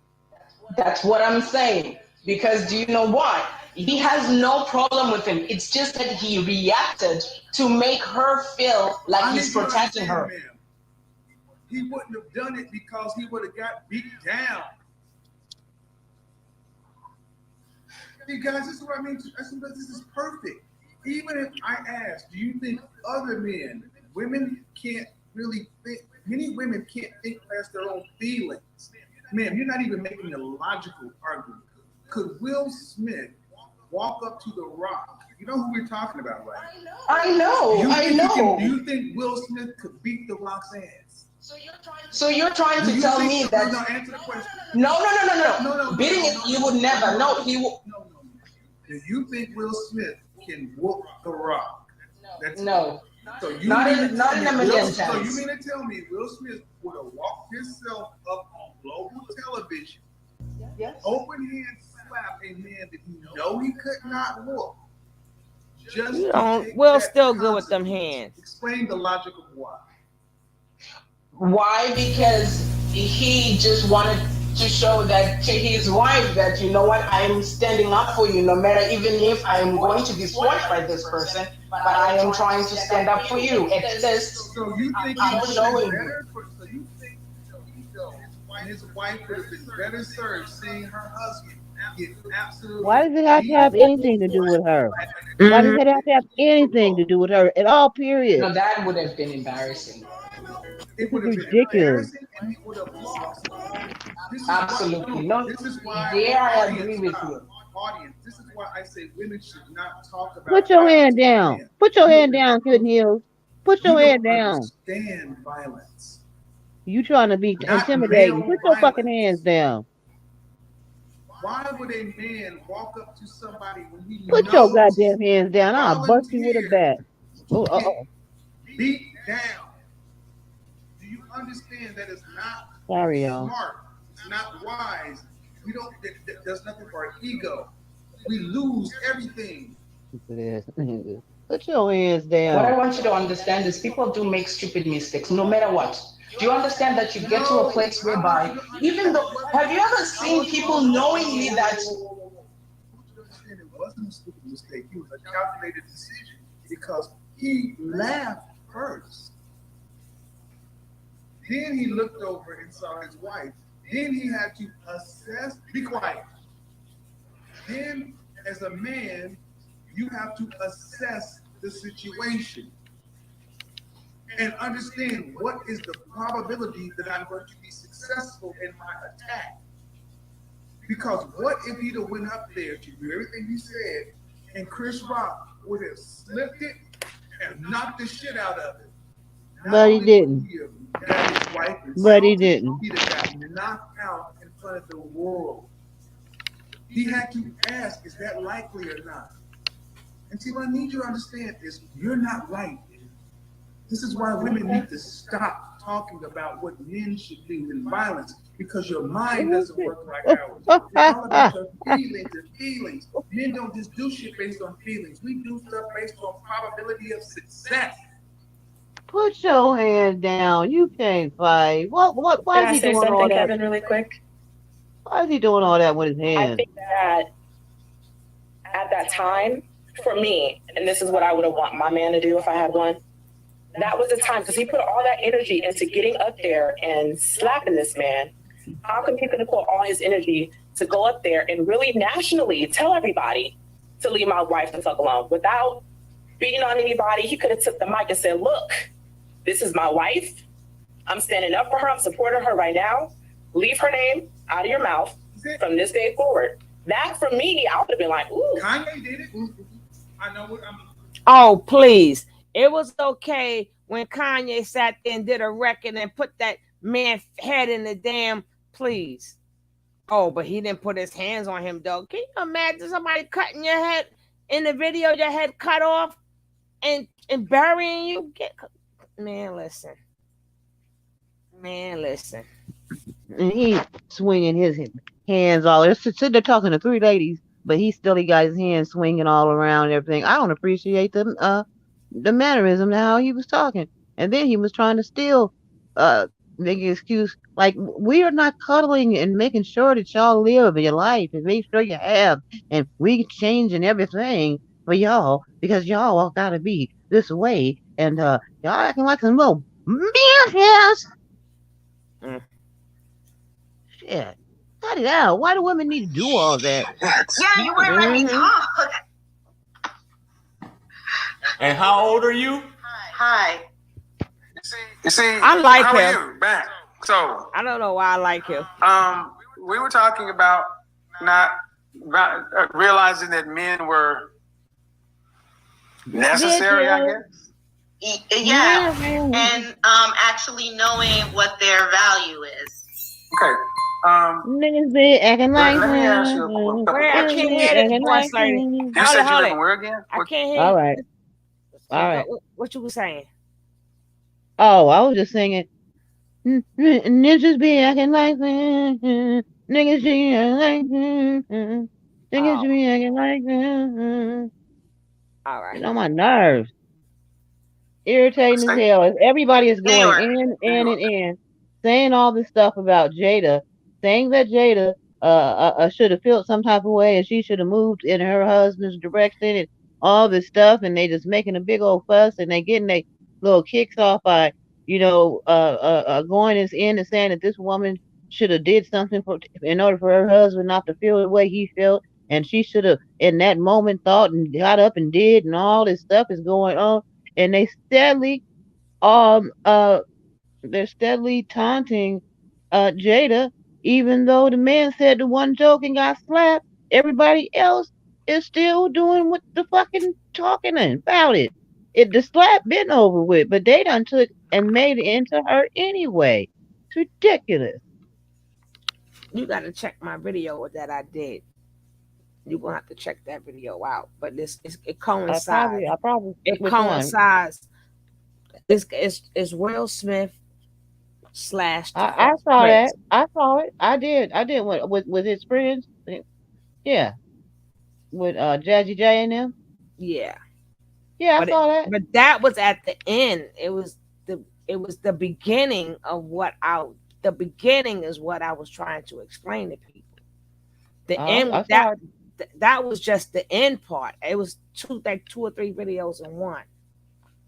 That's what I'm saying. Because do you know why? He has no problem with him. It's just that he reacted to make her feel like he's protecting her. Man. He wouldn't have done it because he would have got beat down. Hey guys, this is what I mean. This is perfect. Even if I ask, do you think other men, women can't really think, many women can't think past their own feelings. Man, you're not even making a logical argument. Could Will Smith walk up to The Rock? You know who we're talking about, right? I know. Do you think Will Smith could beat The Rock's ass? So you're trying to tell me that? No, answer the question. No. Beating it, you would never. No, he will. No. Do you think Will Smith can whoop The Rock? No. So you not in a million times. So you mean to tell me Will Smith would have walked himself up on global television, open hand slap a man that he know he could not whoop? Will's still good with them hands. Explain the logic of why. Why? Because he just wanted to show that to his wife that, you know what, I'm standing up for you no matter, even if I am going to be squashed by this person, but I am trying to stand up for you. At least so you think I'm showing better? So you think his wife would have been better served seeing her husband get absolutely? Why does it have to have anything to do with her? Why does it have to have anything to do with her at all, period? No, that would have been embarrassing. It would have been ridiculous. And he would have lost. Absolutely. This is why I agree with you. Audience, this is why I say women should not talk about. Put your hand down. Put your hand down, Kitten Hills. Put your hand down. Stand violence. You trying to be intimidating. Put your fucking hands down. Why would a man walk up to somebody when he Put your goddamn hands down. I'll bust you with a bat. Beat down. Do you understand that it's not smart? It's not wise. We don't. That does nothing for our ego. We lose everything. Put your hands down. What I want you to understand is people do make stupid mistakes, no matter what. Do you understand that you get to a place whereby, even though, have you ever seen people knowingly that? It wasn't a stupid mistake. It was a calculated decision because he laughed first. Then he looked over and saw his wife. Then he had to assess, be quiet. Then, as a man, you have to assess the situation and understand what is the probability that I'm going to be successful in my attack. Because what if he'd have went up there to do everything he said and Chris Rock would have slipped it and knocked the shit out of it? But he didn't. But he didn't. He'd have gotten knocked out in front of the world. He had to ask, is that likely or not? And see, what I need you to understand is you're not right. This is why women need to stop talking about what men should do in violence, because your mind doesn't work like ours. It's all about your feelings and feelings. Men don't just do shit based on feelings. We do stuff based on probability of success. Put your hand down. You can't fight. Why is he doing all that? Kevin, really quick? Why is he doing all that with his hands? I think that at that time, for me, and this is what I would have want my man to do if I had one, that was the time, because he put all that energy into getting up there and slapping this man. How come he couldn't put all his energy to go up there and really nationally tell everybody to leave my wife the fuck alone without beating on anybody? He could have took the mic and said, look, this is my wife. I'm standing up for her. I'm supporting her right now. Leave her name out of your mouth from this day forward. That, for me, I would have been like, ooh. Kanye did it. I know what I'm. Oh, please. It was okay when Kanye sat there and did a record and put that man's head in the damn, please. Oh, but he didn't put his hands on him, though. Can you imagine somebody cutting your head in the video, your head cut off and burying you? Man, listen. And he's swinging his hands all. They're sitting there talking to three ladies, but he got his hands swinging all around and everything. I don't appreciate the mannerism of how he was talking. And then he was trying to still make an excuse. Like, we are not cuddling and making sure that y'all live your life and make sure you have. And we changing everything for y'all because y'all all got to be this way. And y'all acting like some little bitches. Shit. Cut it out. Why do women need to do all that? Yeah, you wouldn't let me talk. And how old are you? Hi. You see, I like how him. are you? Back. So, I don't know why I like him. we were talking about not realizing that men were necessary, I guess. Yeah, and actually knowing what their value is. Okay. Niggas be acting like Let me ask you a couple Where I questions. can't hear this voice, lady. You said you live in where again? I can't hear. All right. All right. What you were saying? Oh, I was just singing. Niggas be acting like niggas be acting like niggas be acting like All right. Get on my nerves. Irritating as hell. As everybody is going in, saying all this stuff about Jada, saying that Jada should have felt some type of way and she should have moved in her husband's direction and all this stuff, and they just making a big old fuss and they getting their little kicks off by going in and saying that this woman should have did something in order for her husband not to feel the way he felt, and she should have in that moment thought and got up and did, and all this stuff is going on, and they steadily they're steadily taunting Jada, even though the man said the one joke and got slapped. Everybody else is still doing what the fucking talking about it. The slap been over with, but they done took and made it into her anyway. It's ridiculous. You got to check my video that I did. You're gonna have to check that video out. But it coincides. It coincides. It's Will Smith / I saw Prince. that. I saw it. I did with his friends. Yeah. With Jazzy J and them. Yeah. Yeah, I saw that. But that was at the end. It was the beginning of the beginning is what I was trying to explain to people. The end was that that was just the end part. It was two or three videos in one,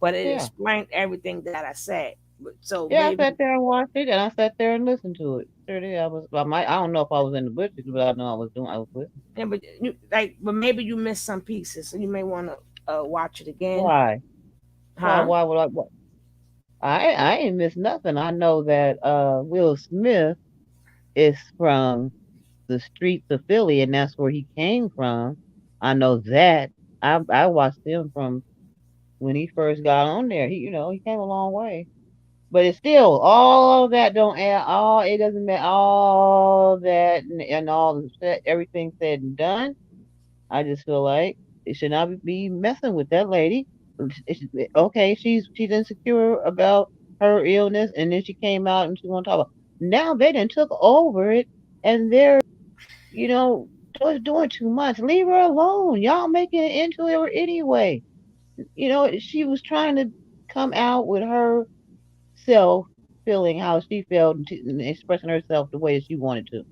but it explained everything that I said. So yeah, maybe, I sat there and watched it, and I sat there and listened to it. Sure did. I don't know if I was in the bushes, but I know I was listening. yeah, but maybe you missed some pieces, so you may want to watch it again. Why? Huh? Why would I? What? I ain't missed nothing. I know that Will Smith is from the streets of Philly, and that's where he came from. I know that. I watched him from when he first got on there. He came a long way. But it's still all of that don't add all. It doesn't matter all that and all everything said and done. I just feel like it should not be messing with that lady. Okay, she's insecure about her illness, and then she came out and she want to talk about. Now they done took over it, and they're doing too much. Leave her alone. Y'all making it into it anyway. She was trying to come out with herself, feeling how she felt and expressing herself the way that she wanted to.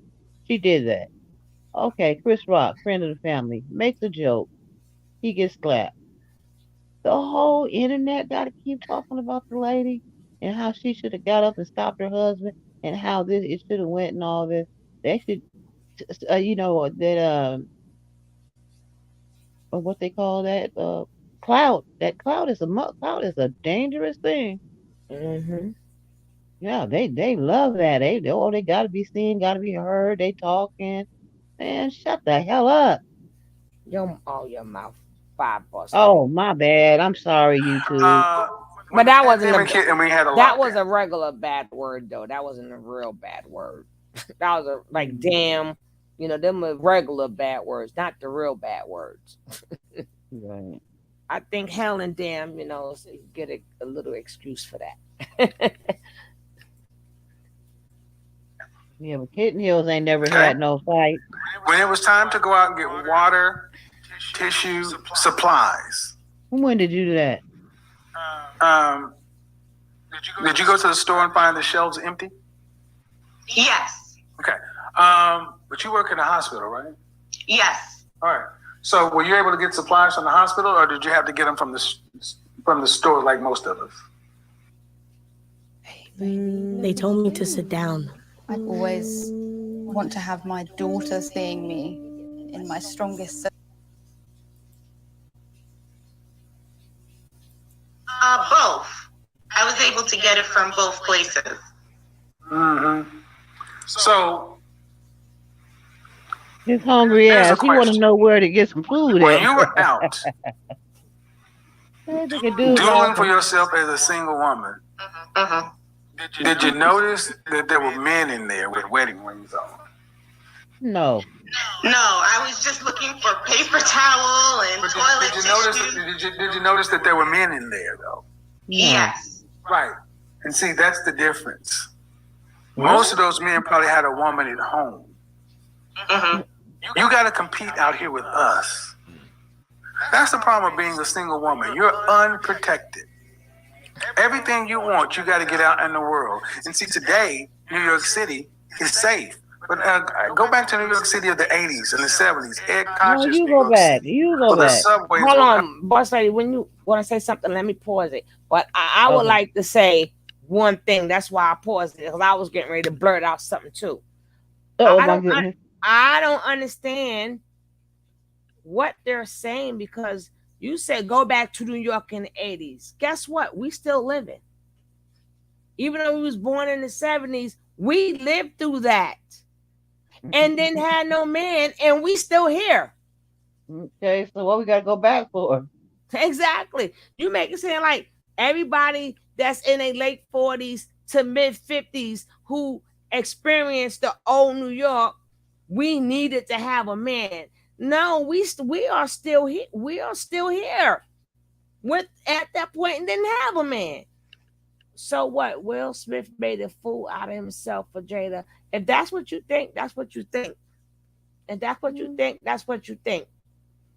She did that. Okay, Chris Rock, friend of the family, makes a joke. He gets slapped. The whole internet got to keep talking about the lady and how she should have got up and stopped her husband and how it should have went and all this. They should, what they call that clout. That clout is a dangerous thing. Mm-hmm. Yeah, they love that. They got to be seen, got to be heard. They talking. Man, shut the hell up. Your mouth. 5 bucks. Oh, my bad. I'm sorry, YouTube. But that wasn't that was a regular bad word though. That wasn't a real bad word. That was like damn, them are regular bad words, not the real bad words. Right. I think hell and damn, so you get a little excuse for that. Yeah, but Kitten Hills ain't never had no fight. When it was time to go out and get water, tissue, supplies. When did you do that? Did you go to the store and find the shelves empty? Yes. Okay. But you work in a hospital, right? Yes. All right. So were you able to get supplies from the hospital, or did you have to get them from the store like most of us? They told me to sit down. I always want to have my daughter seeing me in my strongest self. Both. I was able to get it from both places. Mm-hmm. So his hungry ass. He want to know where to get some food when at. you were out doing for yourself as a single woman, did you notice that there were men in there with wedding rings on? No. No, I was just looking for paper towel and toilet tissue. Did you notice that there were men in there though? Yes. Right. And see, that's the difference. Most of those men probably had a woman at home. Mm-hmm. You got to compete out here with us. That's the problem with being a single woman. You're unprotected. Everything you want, you got to get out in the world. And see, today, New York City is safe. But go back to New York City of the 80s and the 70s. No, you go back. You go back. Hold on, boss lady. When you want to say something, let me pause it. But I would like to say one thing. That's why I paused it, because I was getting ready to blurt out something too. I don't understand what they're saying, because you said go back to New York in the 80s. Guess what? We still living. Even though we was born in the 70s, we lived through that. And then had no man, and we still here. Okay, so what we got to go back for? Exactly. You make it sound like everybody that's in their late 40s to mid 50s who experienced the old New York, we needed to have a man. No, we are still here. We are still here. At that point and didn't have a man. So what? Will Smith made a fool out of himself for Jada. If that's what you think, that's what you think. If that's what you think, that's what you think.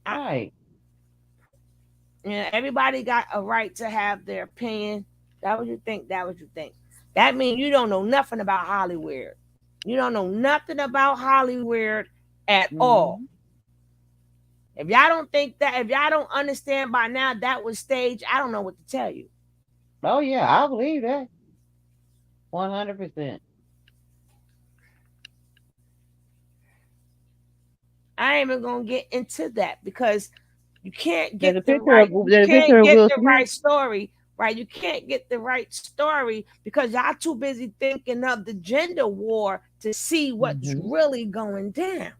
All right. Everybody got a right to have their opinion. That what you think. That what you think. That means you don't know nothing about Hollywood. You don't know nothing about Hollywood at all. If y'all don't think that, if y'all don't understand by now that was staged, I don't know what to tell you. Oh yeah, I believe that. 100%. I ain't even gonna get into that because you can't There's get a the picture of right, you can't get Will the Smith. right story, right? You can't get the right story because y'all too busy thinking of the gender war to see what's really going down.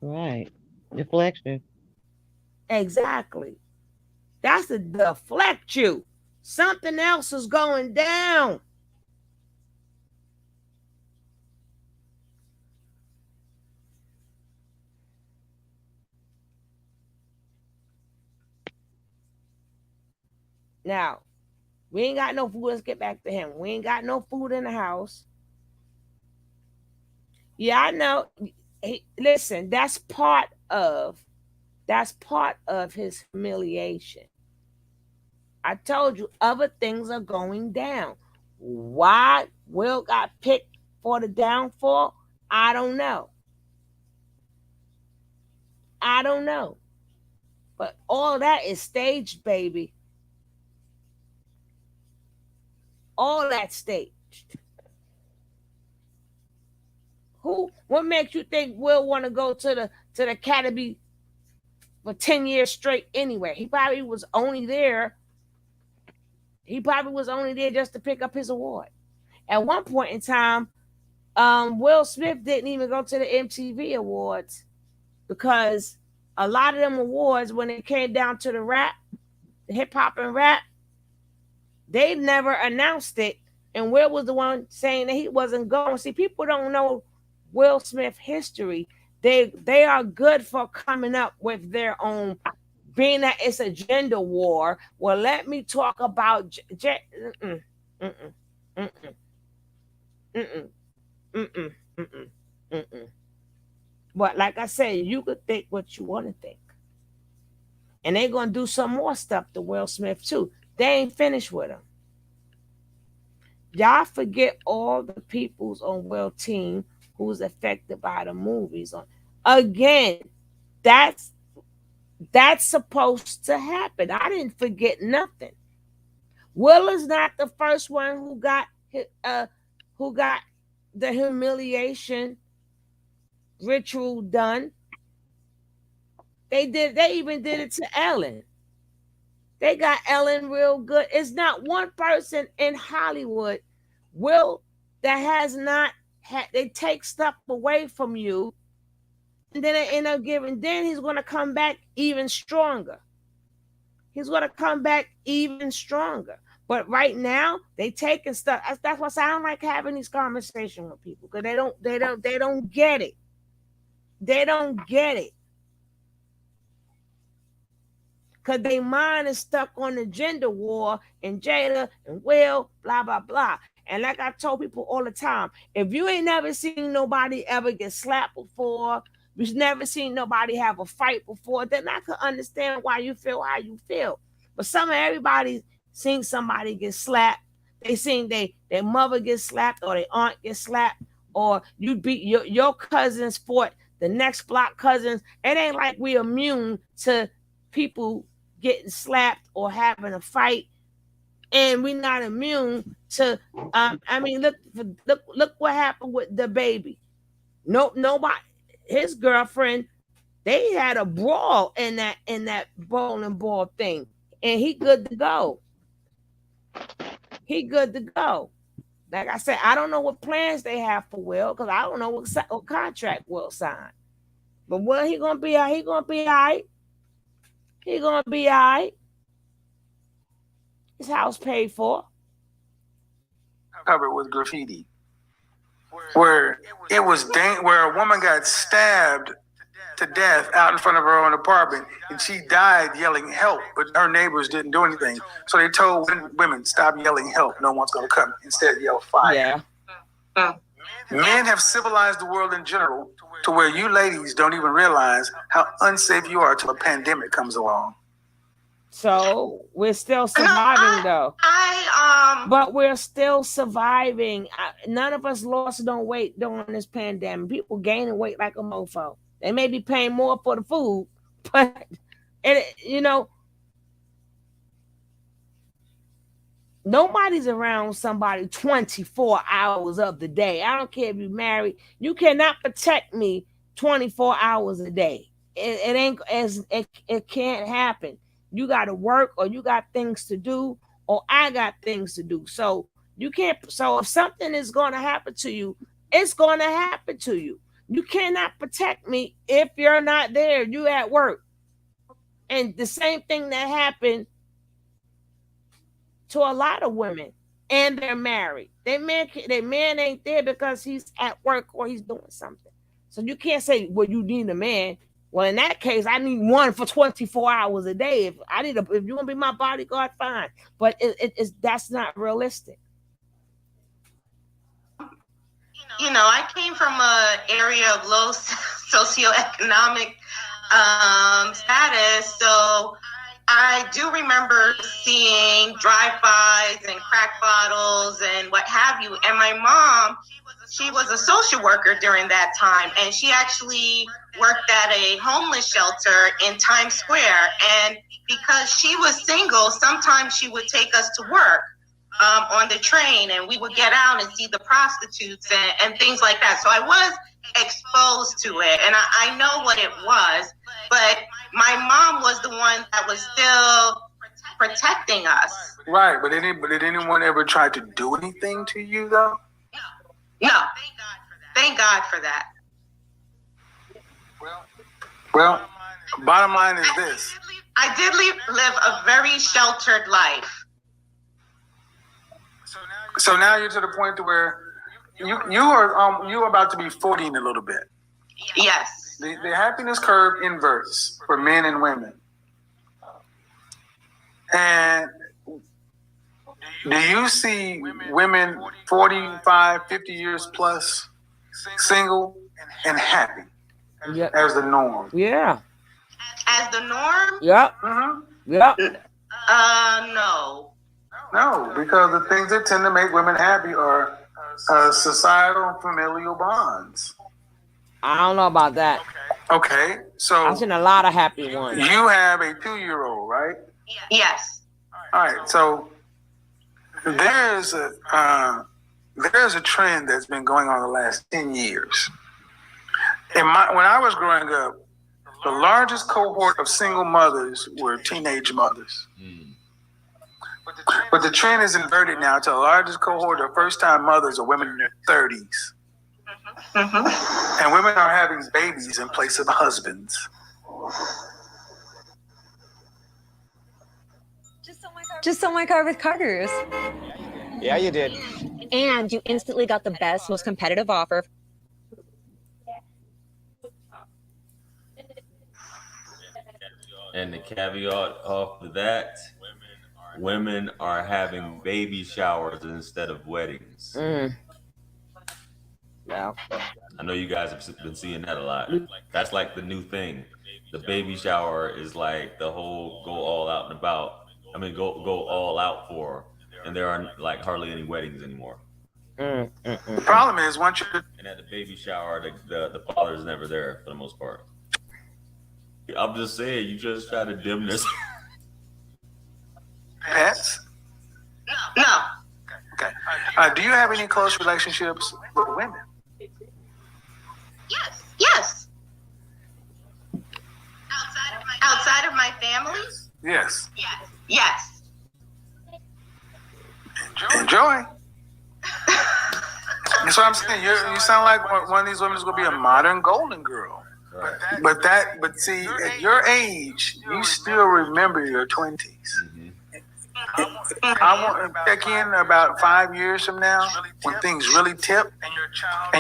Right. Deflection. Exactly. That's to deflect you. Something else is going down. Now, we ain't got no food. Let's get back to him. We ain't got no food in the house. Yeah, I know. Hey, listen, that's part of his humiliation. I told you other things are going down. Why Will got picked for the downfall? I don't know. I don't know. But all that is staged, baby. All that staged. What makes you think Will want to go to the academy for 10 years straight anyway? He probably was only there just to pick up his award. At one point in time, Will Smith didn't even go to the MTV Awards because a lot of them awards, when it came down to the rap, the hip hop and rap, they never announced it. And Will was the one saying that he wasn't going. See, people don't know Will Smith history. They are good for coming up with their own, being that it's a gender war. Well, let me talk about But like I said, you could think what you want to think. And they're going to do some more stuff to Will Smith too. They ain't finished with him. Y'all forget all the peoples on Will's team who's affected by the movies. Again, that's supposed to happen. I didn't forget nothing. Will is not the first one who got the humiliation ritual done. They even did it to Ellen. They got Ellen real good. It's not one person in Hollywood, Will, that has not had, they take stuff away from you, and then they end up giving, then he's going to come back even stronger. He's going to come back even stronger. But right now, they taking stuff. That's why I don't like having these conversations with people, because they don't get it. They don't get it. Because their mind is stuck on the gender war and Jada and Will, blah, blah, blah. And like I told people all the time, if you ain't never seen nobody ever get slapped before, you've never seen nobody have a fight before, then I can understand why you feel how you feel. But everybody seen somebody get slapped. They seen their mother get slapped, or their aunt get slapped, or you beat your cousins fought the next block cousins. It ain't like we immune to people getting slapped or having a fight, and we're not immune to. I mean, look what happened with the baby. Nobody, his girlfriend, they had a brawl in that bowling ball thing, and he good to go. He good to go. Like I said, I don't know what plans they have for Will, because I don't know what contract Will sign. But Will, he gonna be all right. He gonna be all right. He gonna be all right. His house paid for. Covered with graffiti, where it was where a woman got stabbed to death out in front of her own apartment, and she died yelling help, but her neighbors didn't do anything. So they told women, stop yelling help, no one's going to come. Instead, yell fire. Yeah. Men have civilized the world in general to where you ladies don't even realize how unsafe you are till a pandemic comes along. So we're still surviving, though. But we're still surviving. None of us lost no weight during this pandemic. People gaining weight like a mofo. They may be paying more for the food, But nobody's around somebody 24 hours of the day. I don't care if you're married. You cannot protect me 24 hours a day. It ain't it can't happen. You got to work, or you got things to do, or I got things to do. So you can't. So if something is going to happen to you, it's going to happen to you. You cannot protect me if you're not there. You at work. And the same thing that happened to a lot of women, and they're married. Their man ain't there because he's at work or he's doing something. So you can't say, well, you need a man. Well, in that case, I need one for 24 hours a day. If you want to be my bodyguard, fine. But that's not realistic. I came from an area of low socioeconomic status, so I do remember seeing drive-bys and crack bottles and what have you. And my mom, she was a social worker during that time, and she actually worked at a homeless shelter in Times Square. And because she was single, sometimes she would take us to work on the train, and we would get out and see the prostitutes and things like that. So I was exposed to it, and I know what it was, but my mom was the one that was still protecting us. Right, but did anyone ever try to do anything to you, though? No. Thank God for that. Well, bottom line is this. I did live a very sheltered life. So now you're to the point to where you're about to be 40 in a little bit. Yes. The happiness curve inverts for men and women. And do you see women 45, 50 years plus single and happy as the norm? Yeah. As the norm? Yep. Mm-hmm. Yep. No. No, because the things that tend to make women happy are societal and familial bonds. I don't know about that. Okay, so I've seen a lot of happy ones. You have a 2-year-old, right? Yes. All right, so there's a trend that's been going on the last 10 years. When I was growing up, the largest cohort of single mothers were teenage mothers. But the trend is inverted now to the largest cohort of first-time mothers are women in their 30s. Mm-hmm. And women are having babies in place of husbands. Just sold my car with Carter's. Yeah, you did. And you instantly got the best, most competitive offer. And the caveat off of that, women are having baby showers instead of weddings. Yeah. I know you guys have been seeing that a lot. That's like the new thing. The baby shower is like the whole go all out and about. I mean, go all out for, and there are like hardly any weddings anymore. The problem is once you and at the baby shower, the father's never there for the most part. I'm just saying, you just try to dim this. Pets? No. Okay. Do you have any close relationships with women? Yes. Outside of my family? Yes. Yes. Enjoy. That's what I'm saying. You sound like one of these women is going to be a modern golden girl. Right. But see, at your age, you still remember your 20s. I want to check in about 5 years from now when things really tip and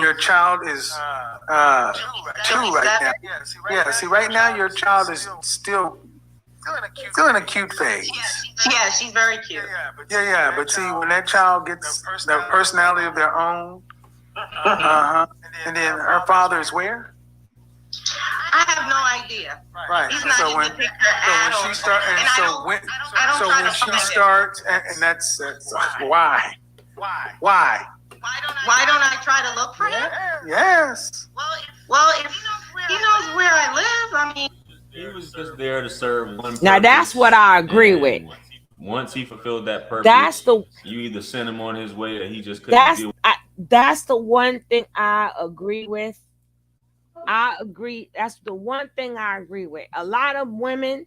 your child is 2 right now. Yeah, see, right now your child is still in a cute phase. Yeah, she's very cute. Yeah, but see, when that child gets the personality of their own, and then her father is where? I have no idea. Right. He's not in the picture at all. So when she starts, and that's why. Why don't I try to look for him? Yes. Well, if he knows where I live, I mean, He was just there to serve one Now that's purpose, what I agree with. Once he fulfilled that purpose, you either send him on his way or he just couldn't deal. That's the one thing I agree with. I agree. That's the one thing I agree with. A lot of women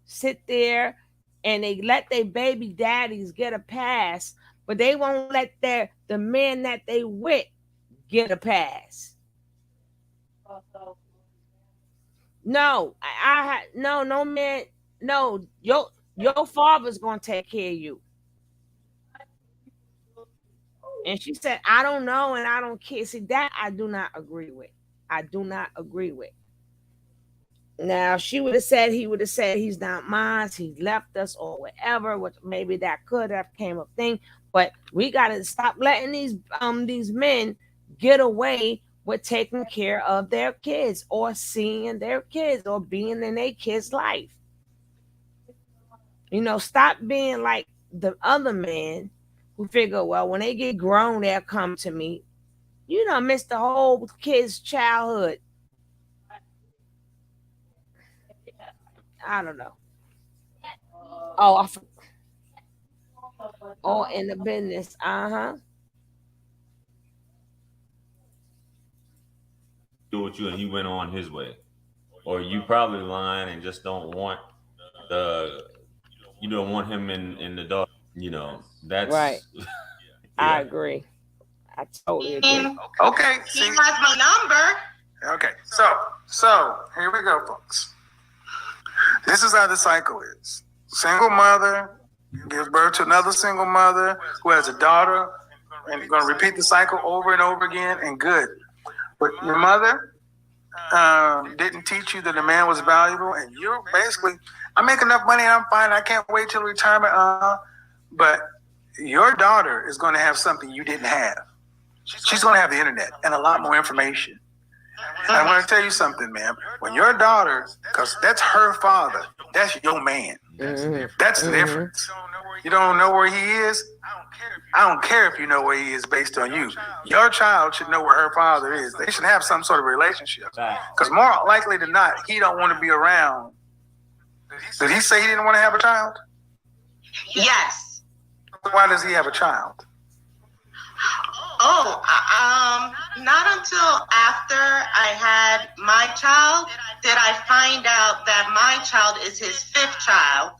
sit there and they let their baby daddies get a pass, but they won't let the men that they with get a pass. No, no man, no, your father's gonna take care of you. And she said, I don't know and I don't care. See, that I do not agree with. I do not agree with. Now, she would have said, he would have said, he's not mine, he left us or whatever, which maybe that could have came up thing. But we got to stop letting these men get away with taking care of their kids or seeing their kids or being in their kids' life. You know, stop being like the other man who figure, well, when they get grown, they'll come to me. You done missed the whole kid's childhood. I don't know. Oh, in the business. Do with you and he went on his way. Or you probably lying and just don't want you don't want him in the dark. You know, that's right. Yeah. I agree. I totally agree. Okay. He has my number. Okay. So here we go, folks. This is how the cycle is. Single mother gives birth to another single mother who has a daughter, and you're going to repeat the cycle over and over again, and good. But your mother didn't teach you that a man was valuable, and you're basically, I make enough money and I'm fine. I can't wait till retirement. But your daughter is going to have something you didn't have. She's going to have the internet and a lot more information. And I want to tell you something, ma'am. When your daughter, because that's her father, that's your man. That's the difference. You don't know where he is? I don't care if you know where he is based on you. Your child should know where her father is. They should have some sort of relationship. Because more likely than not, he don't want to be around. Did he say he didn't want to have a child? Yes. Why does he have a child? Not until after I had my child did I find out that my child is his 5th child,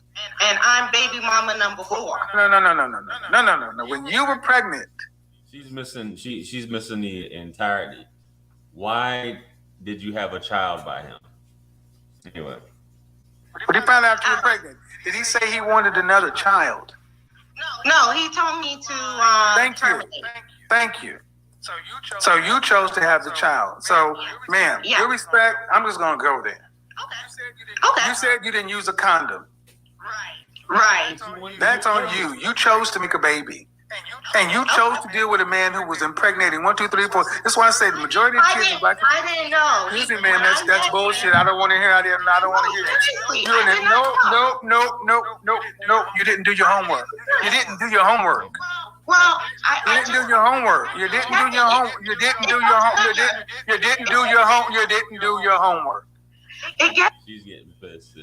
and I'm baby mama number 4. No. When you were pregnant, she's missing the entirety. Why did you have a child by him? Anyway. But he found out you were pregnant. Did he say he wanted another child? No, he told me to Thank you. So you chose to have the child. So, ma'am, your respect, I'm just going to go there. Okay. You said you didn't use a condom. Right. That's on you. You chose to make a baby. And you chose to deal with a man who was impregnating 1, 2, 3, 4. That's why I say the majority of kids are black. I didn't know. Excuse me, man. That's bullshit. I don't want to hear. I don't want to hear that. No. You didn't do your homework. You didn't do your homework. Well, you didn't do your homework. You didn't do your homework. You didn't do your homework. You didn't do your home. You didn't do your homework. She's getting pissed.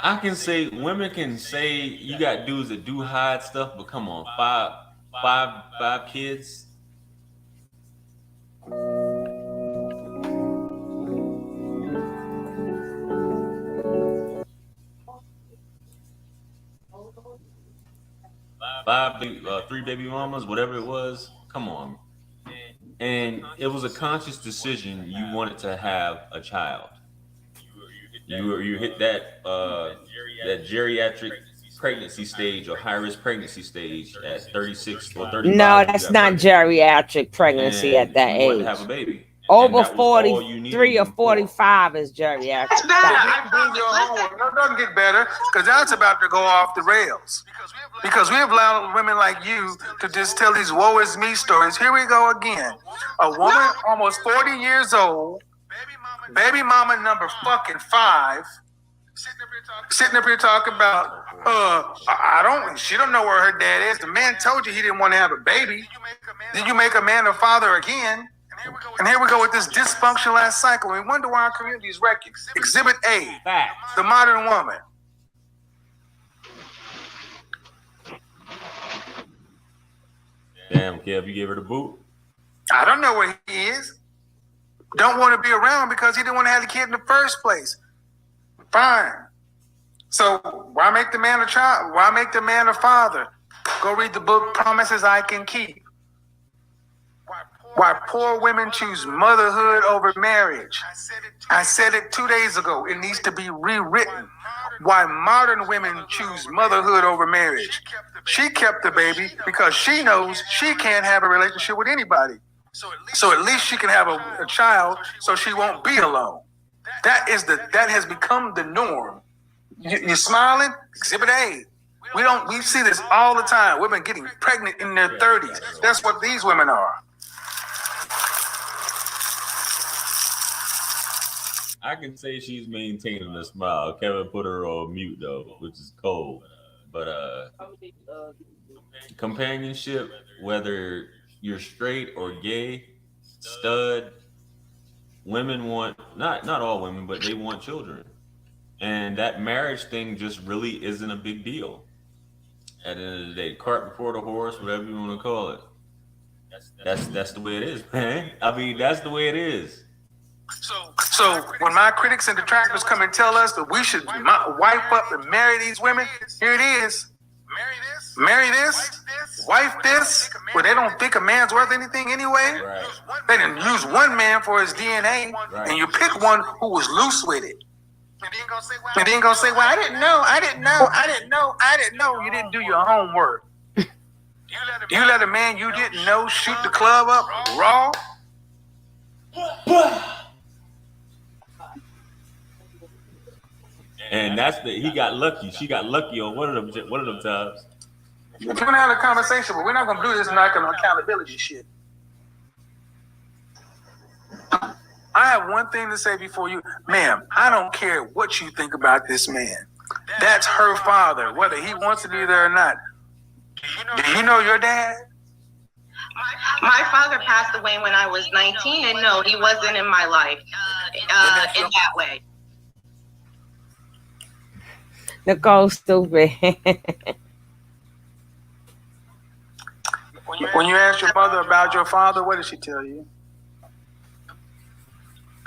I can say women can say you got dudes that do hide stuff, but come on, five kids. Three baby mamas, whatever it was. Come on. And it was a conscious decision. You wanted to have a child. You hit that geriatric pregnancy stage or high risk pregnancy stage at 36 or 35. No, that's not geriatric pregnancy at that age. To have a baby. Over 43 or 45 is geriatric. That's better. It doesn't get better because that's about to go off the rails. Because we have allowed women like you to just tell these woe is me stories. Here we go again. A woman almost 40 years old, baby mama number fucking 5, sitting up here talking about, she don't know where her dad is. The man told you he didn't want to have a baby. Did you make a man a father again? And here we go with this dysfunctional ass cycle. We wonder why our community is wrecking. Exhibit A, the modern woman. Damn, Kev, you gave her the boot? I don't know where he is. Don't want to be around because he didn't want to have the kid in the first place. Fine. So why make the man a child? Why make the man a father? Go read the book Promises I Can Keep. Why poor women choose motherhood over marriage. I said it 2 days ago. It needs to be rewritten. Why modern women choose motherhood over marriage. She kept the baby because she knows she can't have a relationship with anybody. So at least she can have a child so she won't be alone. That has become the norm. You're smiling? Exhibit A. We see this all the time. Women getting pregnant in their 30s. That's what these women are. I can say she's maintaining a smile. Kevin put her on mute though, which is cold. But companionship, whether you're straight or gay, stud, women want not all women, but they want children. And that marriage thing just really isn't a big deal. At the end of the day, cart before the horse, whatever you want to call it. That's the way it is, man. I mean, that's the way it is. So when my critics and detractors come and tell us that we should wife up and marry these women, here it is. Marry this, wife this, well, they don't think a man's worth anything anyway. Right. They didn't use one man for his DNA, and you pick one who was loose with it. And then gonna say, well, I didn't know. You didn't do your homework. You let a man you didn't know shoot the club up raw. And he got lucky. She got lucky on one of them times. We're gonna have a conversation, but we're not gonna do this like an accountability shit. I have one thing to say before you, ma'am. I don't care what you think about this man. That's her father, whether he wants to be there or not. Do you know your dad? My father passed away when I was 19, and no, he wasn't in my life in that way. Nicole, stupid. When you asked your mother about your father, what did she tell you?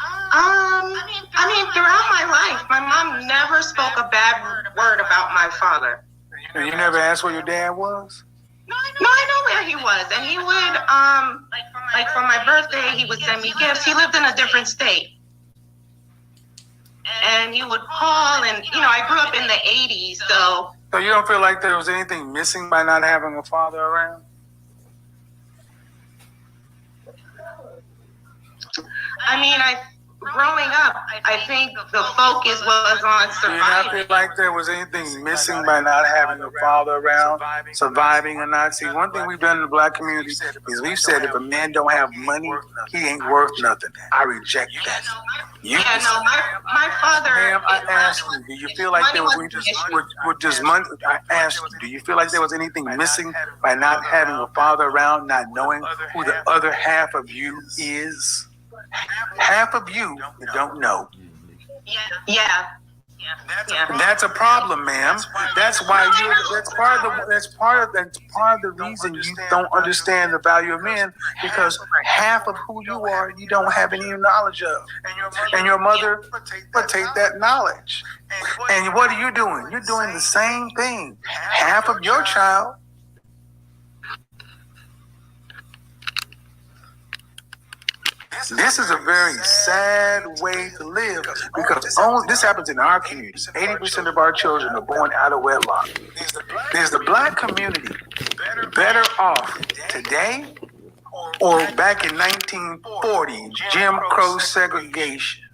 I mean, throughout my life, my mom never spoke a bad word about my father. And you never asked where your dad was? No, I know where he was, and he would, like for my birthday, he would send me gifts. He lived in a different state. And he would call, and, I grew up in the 80s, so. So you don't feel like there was anything missing by not having a father around? I mean, growing up, I think the focus was on surviving. Do you not feel like there was anything missing by not having a father around, surviving or not? See, one thing we've done in the black community is we've said if a man don't have money, he ain't worth nothing. I reject that. My father. Ma'am, I asked you, do you feel like there was just money? I asked you, do you feel like there was anything missing by not having a father around, not knowing who the other half of you is? Half of you don't know. Yeah. That's a problem, ma'am. That's why that's part of the reason you don't understand the value of men, because half of who you are you don't have any knowledge of, and your mother will take that knowledge. And what are you doing? You're doing the same thing. Half of your child. This is a very sad way to live, because this happens in our community. 80% of our children are born out of wedlock. Is the black community better off today or back in 1940, Jim Crow segregation?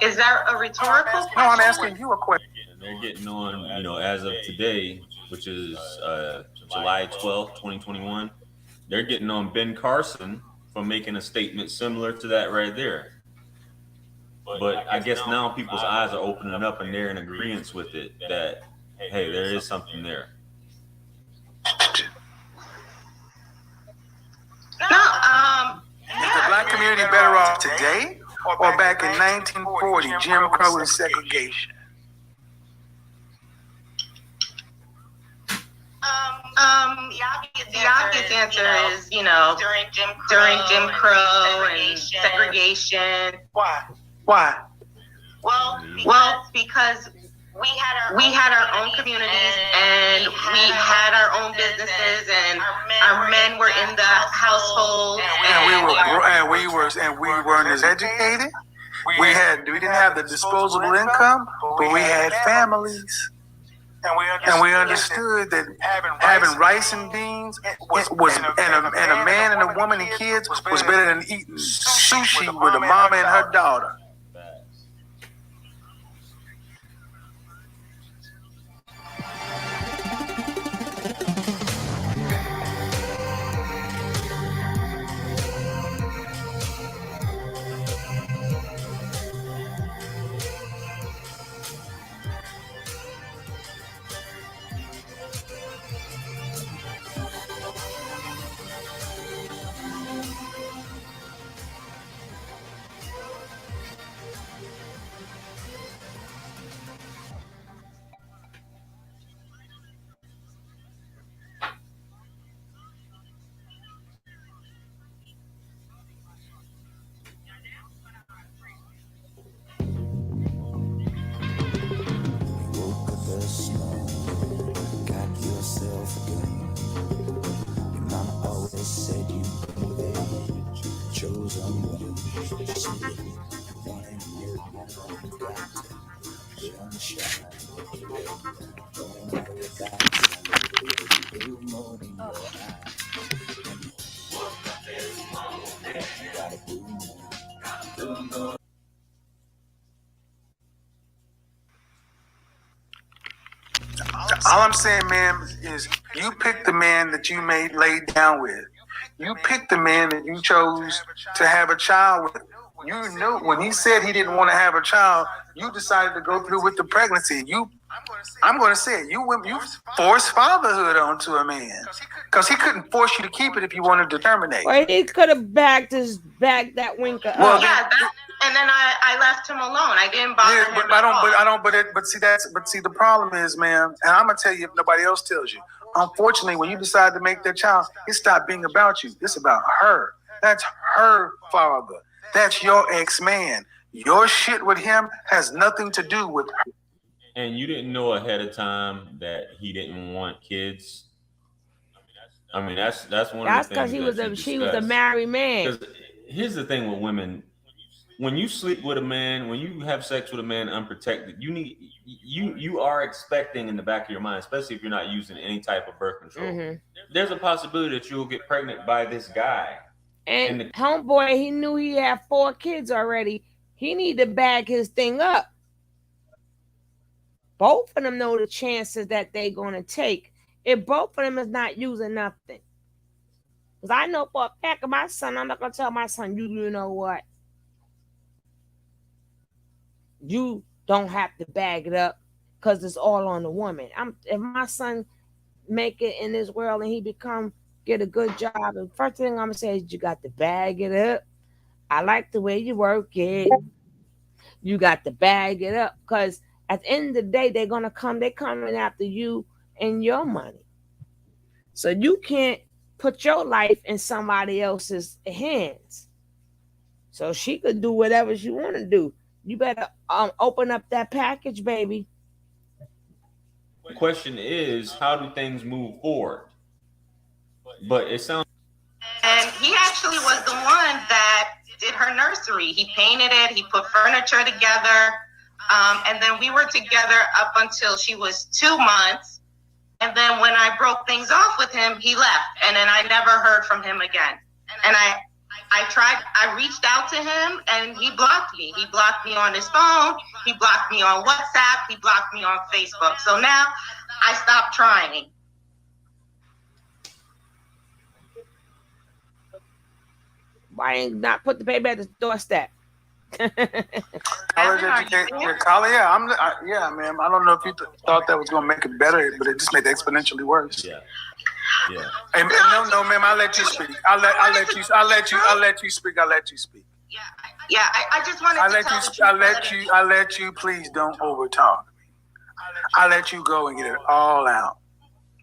Is that a rhetorical question? No, I'm asking you a question. And they're getting on, as of today, which is July 12th, 2021, they're getting on Ben Carson for making a statement similar to that right there. But I guess now people's eyes are opening up and they're in agreement with it that, hey, there is something there. today or back in 1940, Jim Crow and segregation? The obvious answer is, during Jim Crow and segregation. Why? Well, because we had our own communities and we had our own businesses and our men were in the household and we weren't as educated. We didn't have the disposable income, but we had families. And we understood that having rice and beans was and a man and a woman and kids was better than eating sushi with a mama and her daughter. All I'm saying, man, is you pick the man that you may lay down with. You pick the man that you chose to have a child with. You knew when he said he didn't want to have a child, you decided to go through with the pregnancy. I'm going to say it. You forced fatherhood onto a man because he couldn't force you to keep it if you wanted to terminate. Well, he could have backed that winker well, up. Yeah, and then I left him alone. I didn't bother him. But see, the problem is, man, and I'm gonna tell you if nobody else tells you. Unfortunately, when you decide to make that child, it stopped being about you. It's about her. That's her father. That's your ex-man. Your shit with him has nothing to do with her. And you didn't know ahead of time that he didn't want kids. I mean, that's one of the things. That's because she was a married man. Because here's the thing with women: when you sleep with a man, when you have sex with a man unprotected, you are expecting in the back of your mind, especially if you're not using any type of birth control, there's a possibility that you'll get pregnant by this guy. And homeboy, he knew he had 4 kids already. He need to bag his thing up. Both of them know the chances that they're going to take. If both of them is not using nothing. Because I know for a fact of my son, I'm not going to tell my son, you know what? You don't have to bag it up because it's all on the woman. If my son make it in this world and he get a good job, the first thing I'm going to say is you got to bag it up. I like the way you work it. You got to bag it up because at the end of the day, they're coming after you and your money. So you can't put your life in somebody else's hands. So she could do whatever she want to do. You better open up that package, baby. The question is, how do things move forward? But it sounds. And he actually was the one that did her nursery. He painted it. He put furniture together. And then we were together up until she was 2 months. And then when I broke things off with him, he left. And then I never heard from him again. And I reached out to him and he blocked me. He blocked me on his phone. He blocked me on WhatsApp. He blocked me on Facebook. So now I stopped trying. Why ain't not put the baby at the doorstep? College education, yeah, man. I don't know if you thought that was gonna make it better, but it just made it exponentially worse. Yeah. And no, ma'am. I'll let you speak. I'll let you speak. Yeah, Yeah, I just wanted to tell the truth. I let you, please don't overtalk me. I let you go and get it all out.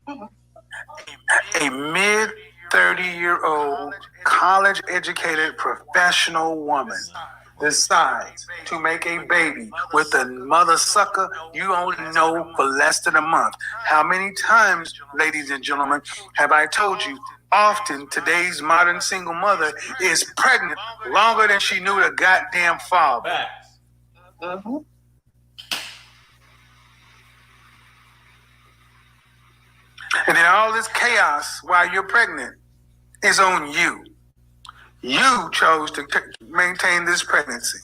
A mid 30-year-old college educated professional woman decides to make a baby with a mother sucker you only know for less than a month. How many times, ladies and gentlemen, have I told you, often today's modern single mother is pregnant longer than she knew the goddamn father. Mm-hmm. And then all this chaos while you're pregnant is on you. You chose to maintain this pregnancy.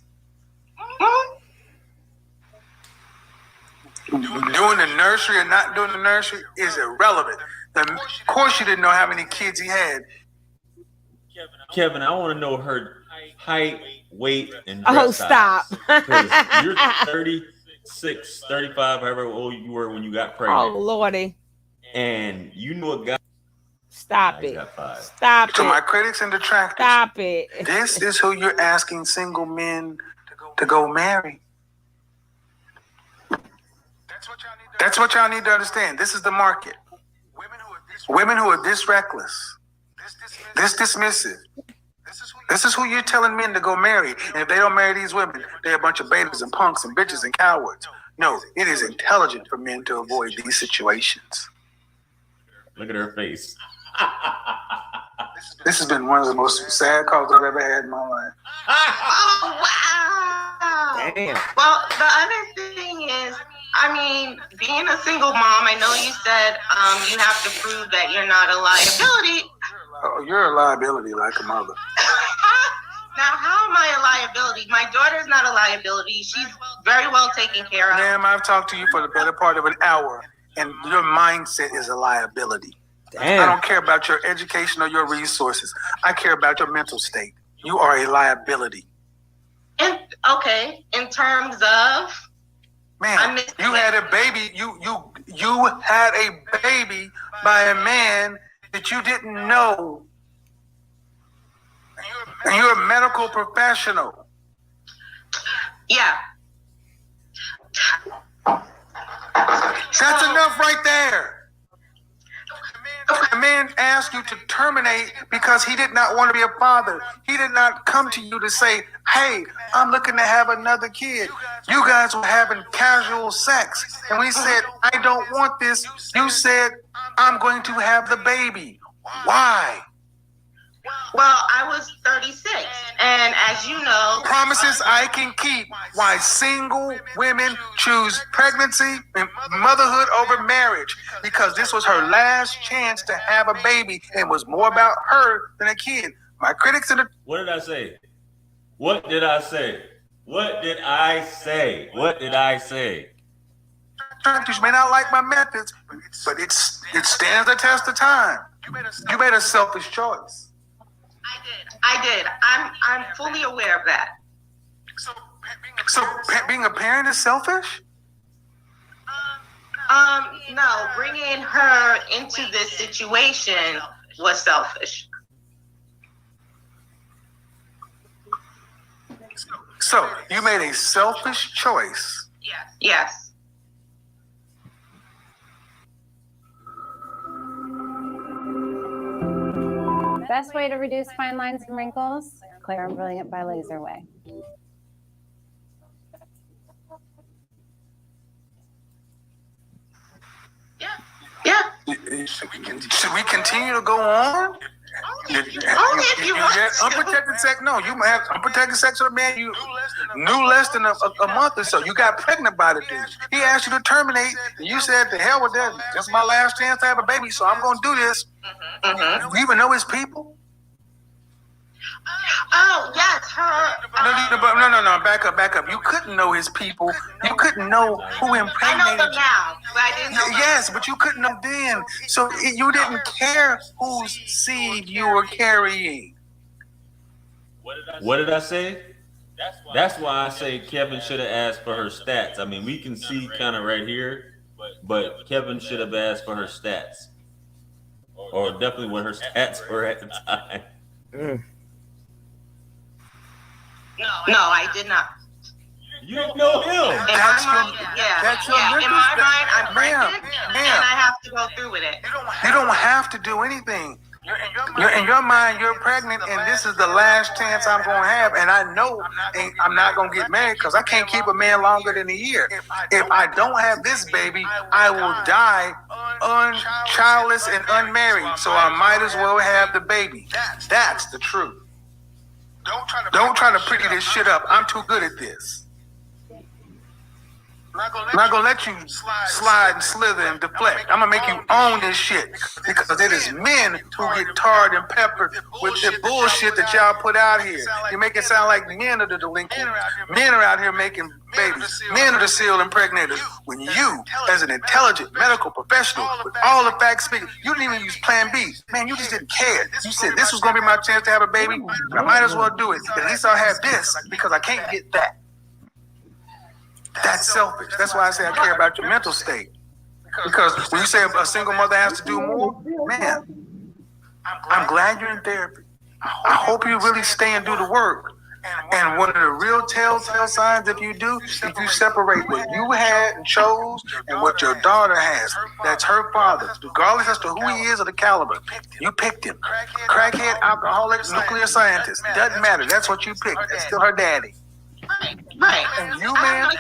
Doing the nursery or not doing the nursery is irrelevant. Of course you didn't know how many kids he had. Kevin, I want to know her height, weight, and dress stop. size. Because you're 36, 35, however old you were when you got pregnant. Oh, Lordy. And you knew a guy. Stop it. Stop it. To my critics and detractors. Stop it. This is who you're asking single men to go marry. That's what y'all need to understand. This is the market. Women who are this reckless, this dismissive. This is who you're telling men to go marry. And if they don't marry these women, they're a bunch of betas and punks and bitches and cowards. No, it is intelligent for men to avoid these situations. Look at her face. This has been one of the most sad calls I've ever had in my life. Oh, wow. Damn. Well, the other thing is, I mean, being a single mom, I know you said you have to prove that you're not a liability. Oh, you're a liability like a mother. Now, how am I a liability? My daughter's not a liability. She's very well taken care of. Ma'am, I've talked to you for the better part of an hour, and your mindset is a liability. Damn. I don't care about your education or your resources. I care about your mental state. You are a liability. Okay, in terms of... Man, you had a baby. You had a baby by a man that you didn't know. And you're a medical professional. Yeah. That's enough right there. A man asked you to terminate because he did not want to be a father. He did not come to you to say, hey, I'm looking to have another kid. You guys were having casual sex. And we said, I don't want this. You said, I'm going to have the baby. Why? Well, I was 36, and as you know... Promises I can keep. Why single women choose pregnancy and motherhood over marriage. Because this was her last chance to have a baby, and was more about her than a kid. My critics in the... What did I say? What did I say? What did I say? What did I say? You may not like my methods, but it stands the test of time. You made a selfish choice. I did. I'm fully aware of that. So being a parent is selfish? No, bringing her into this situation was selfish. So you made a selfish choice. Yes. Best way to reduce fine lines and wrinkles? Clear and Brilliant by Laser Way. Yeah. Should we continue to go on? You had unprotected sex? No, you might have unprotected sex with a man you knew less than a month or so. You got pregnant by the dude. He asked you to terminate, and you said, "The hell with that. That's my last chance to have a baby, so I'm going to do this." You even know his people? Oh, yes, her. No. Back up. You couldn't know his people. You couldn't know who impregnated you. I know them now, but I didn't know. Yes, but you couldn't know then. So you didn't care whose seed you were carrying. What did I say? That's why I say Kevin should have asked for her stats. I mean, we can see kind of right here, but Kevin should have asked for her stats. Or definitely what her stats were at the time. No, I did not. You didn't know him. In my mind, that's your in mental my state. mind, I'm Ma'am, pregnant, and I have to go through with it. You don't have to do anything. In your mind, you're pregnant, and this is the last chance I'm going to have. And I know I'm not going to get married because I can't keep a man longer than a year. If I don't have this baby, I will die childless and unmarried. So I might as well have the baby. That's the truth. Don't try to pretty this shit up. I'm too good at this. I'm not gonna let you slide and slither and deflect. I'm gonna make you own this shit because it is men who get tarred and peppered with the bullshit that y'all put out here. You make it sound like men are the delinquent. Men are out here making babies. Men are the sealed impregnated. When you, as an intelligent medical professional, with all the facts speaking, you didn't even use Plan B. Man, you just didn't care. You said this was gonna be my chance to have a baby. I might as well do it. At least I'll have this because I can't get that. That's selfish. That's why I say I care about your mental state. Because when you say a single mother has to do more, man, I'm glad you're in therapy. I hope you really stay and do the work. And one of the real telltale signs, if you do, if you separate what you had and chose and what your daughter has, that's her father, regardless as to who he is or the caliber. You picked him. Crackhead, alcoholic, nuclear scientist. Doesn't matter. That's what you picked. That's still her daddy. Right. And you, ma'am,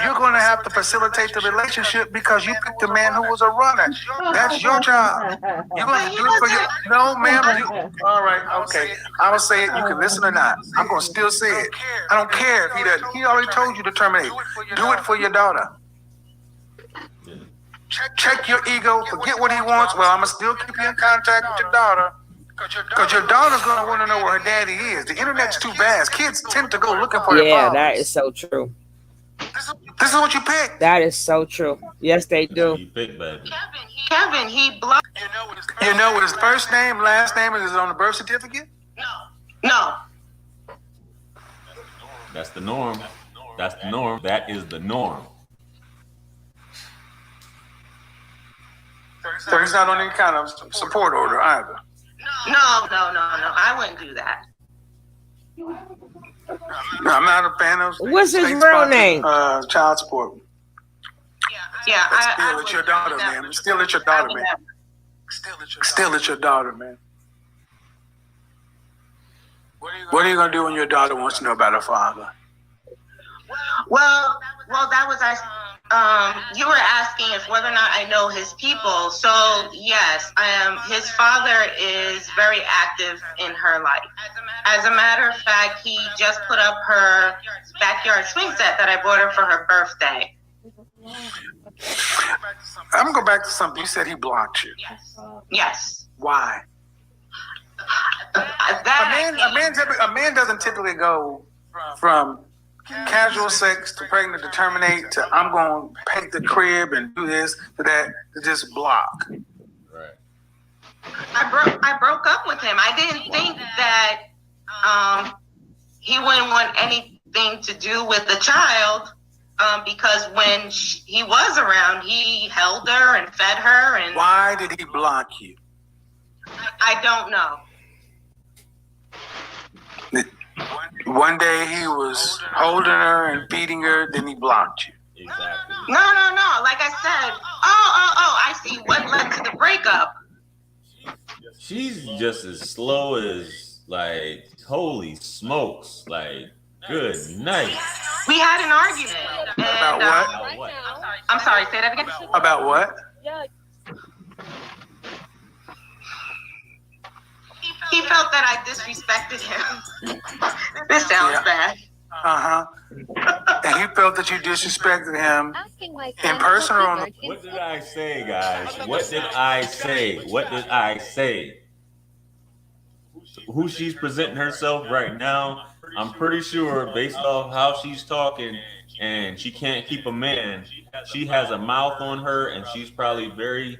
you're going to have to facilitate the relationship because you picked a man who was a runner. That's your job. You're going to do it for your... No, ma'am. All right, okay. I'm going to say it. You can listen or not. I'm going to still say it. I don't care if he doesn't. He already told you to terminate. Do it for your daughter. Check your ego. Forget what he wants. Well, I'm going to still keep you in contact with your daughter. Because your daughter's going to want to know where her daddy is. The internet's too vast. Kids tend to go looking for their fathers. Yeah, that is so true. This is what you picked. That is so true. Yes, they do. You pick, baby. Kevin, he blocked. You know what his first name, last name is on the birth certificate? No. That's the norm. That's the norm. That is the norm. So he's not on any kind of support order either. No. I wouldn't do that. No, I'm not a fan of. What's his real name? Child support. Yeah, Still, it's your daughter, man. Still, it's your daughter, man. Still, it's your daughter, man. What are you gonna do when your daughter wants to know about her father? Well, that was you were asking if whether or not I know his people. So yes, his father is very active in her life. As a matter of fact, he just put up her backyard swing set that I bought her for her birthday. I'm gonna go back to something. You said he blocked you. Yes. Why? A man doesn't typically go from casual sex to pregnant to terminate to I'm going to paint the crib and do this to that to just block. Right. I broke up with him. I didn't think that he wouldn't want anything to do with the child because when he was around, he held her and fed her. And why did he block you? I don't know. One day he was holding her and feeding her, then he blocked you. Exactly. No. Like I said, I see what led to the breakup. She's just as slow as, like, holy smokes. Like, good night. We had an argument. About what? About what? I'm sorry, say that again. About what? He felt that I disrespected him. This sounds bad. And he felt that you disrespected him in person or on the... What did I say, guys? What did I say? What did I say? Who she's presenting herself right now, I'm pretty sure based off how she's talking and she can't keep a man, she has a mouth on her and she's probably very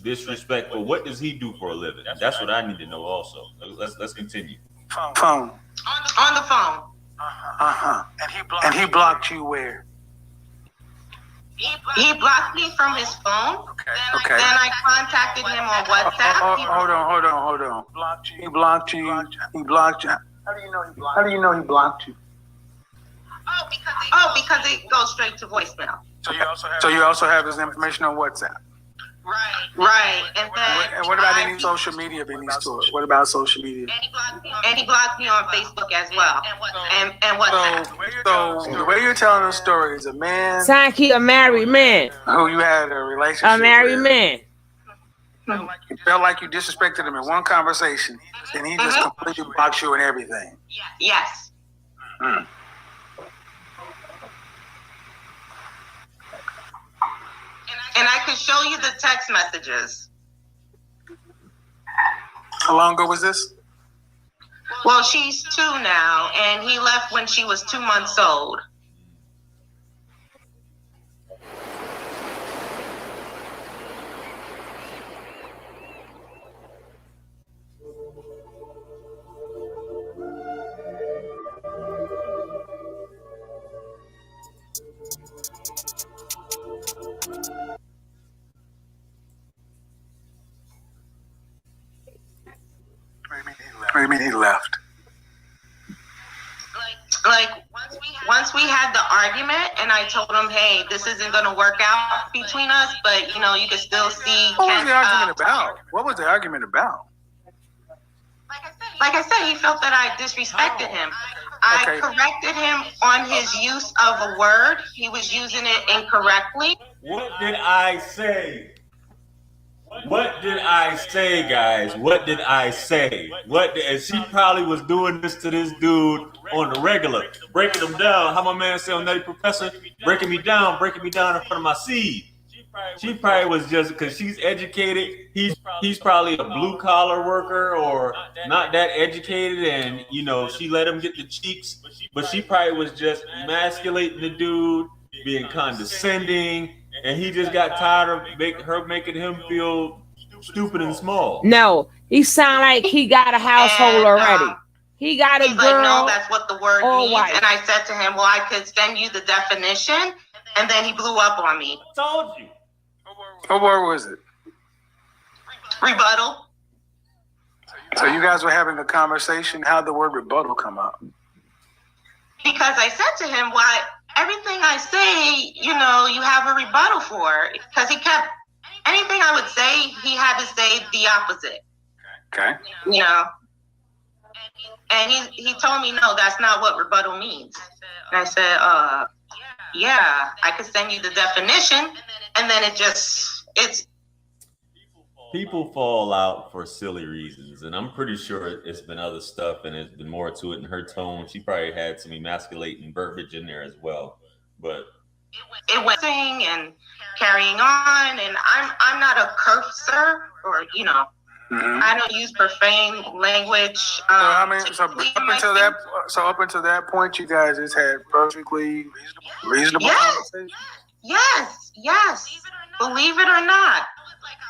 disrespectful. What does he do for a living? That's what I need to know also. Let's continue. Phone. On the phone. And he blocked you where? He blocked me from his phone. Okay. Then I contacted him on WhatsApp. Hold on. He blocked you. How do you know he blocked you? Oh, because it goes straight to voicemail. So you also have his information on WhatsApp? Right. And then And what about any social media beneath to it? What about social media? And he blocked me on Facebook as well. And WhatsApp. So the way you're telling the story is a man Sound he a married man. who you had a relationship A married with, man. felt like you disrespected him in one conversation, and he just completely blocked you and everything. Yes. Hmm. And I can show you the text messages. How long ago was this? Well, she's 2 now, and he left when she was 2 months old. What do you mean he left? Like, once we had the argument, and I told him, hey, this isn't going to work out between us, but, you know, you can still see. What was the argument about? What was the argument about? Like I said, he felt that I disrespected him. I corrected him on his use of a word. He was using it incorrectly. What did I say? What did I say, guys? What did I say? And she probably was doing this to this dude on the regular, breaking him down. How my man say on Nutty Professor, breaking me down in front of my seed. She probably was just because she's educated. He's probably a blue collar worker or not that educated, and you know she let him get the cheeks. But she probably was just emasculating the dude, being condescending. And he just got tired of her making him feel stupid and small. No, he sound like he got a household already. He got a girl. Like, no, that's what the word means. Wife. And I said to him, well, I could send you the definition. And then he blew up on me. Told you. What word was it? Rebuttal. So you guys were having a conversation. How'd the word rebuttal come up? Because I said to him, why? Everything I say, you know, you have a rebuttal for. Because he kept, anything I would say, he had to say the opposite. Okay. You know? And he told me, no, that's not what rebuttal means. And I said, yeah, I could send you the definition. And then it's. People fall out for silly reasons. And I'm pretty sure it's been other stuff and there's been more to it in her tone. She probably had some emasculating verbiage in there as well. But it went and carrying on. And I'm not a curser or, you know, I don't use profane language. Up until that point, you guys just had perfectly reasonable conversation? Yes. Believe it or not.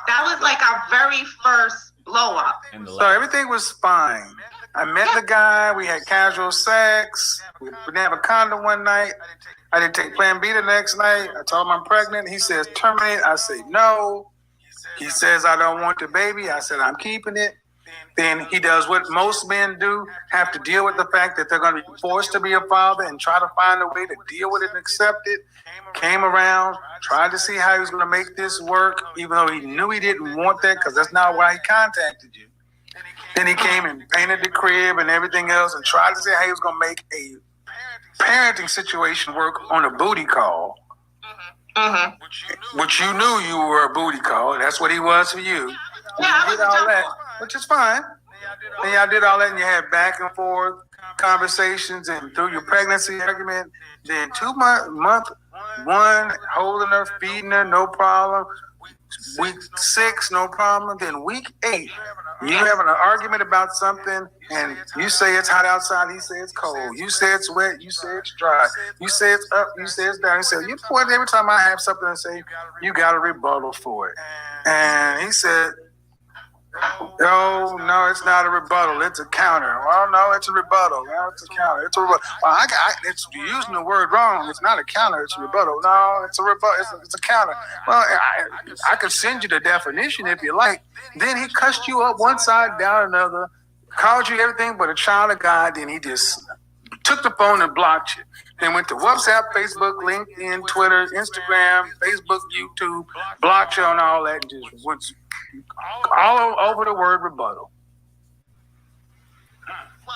That was like our very first blow up. So everything was fine. I met the guy. We had casual sex. We didn't have a condom one night. I didn't take Plan B the next night. I told him I'm pregnant. He says terminate. I say no. He says I don't want the baby. I said I'm keeping it. Then he does what most men do, have to deal with the fact that they're going to be forced to be a father and try to find a way to deal with it and accept it. Came around, tried to see how he was going to make this work, even though he knew he didn't want that because that's not why he contacted you. Then he came and painted the crib and everything else and tried to see how he was going to make a parenting situation work on a booty call. Which you knew you were a booty call. That's what he was for you. Yeah, you did all that, which is fine. And y'all did all that and you had back and forth conversations and through your pregnancy argument. Then month one, holding her, feeding her, no problem. Week 6, no problem. Then week 8, you having an argument about something and you say it's hot outside, he say it's cold. You say it's wet, you say it's dry. You say it's up, you say it's down. He said, you know what, every time I have something to say, you got a rebuttal for it. And he said, no, it's not a rebuttal. It's a counter. Well, no, it's a rebuttal. No, it's a counter. It's a rebuttal. Well, it's using the word wrong. It's not a counter. It's a rebuttal. No, it's a rebuttal. It's a counter. Well, I could send you the definition if you like. Then he cussed you up one side, down another, called you everything but a child of God, then he just took the phone and blocked you. Then went to WhatsApp, Facebook, LinkedIn, Twitter, Instagram, Facebook, YouTube, blocked you on all that, and just went all over the word rebuttal.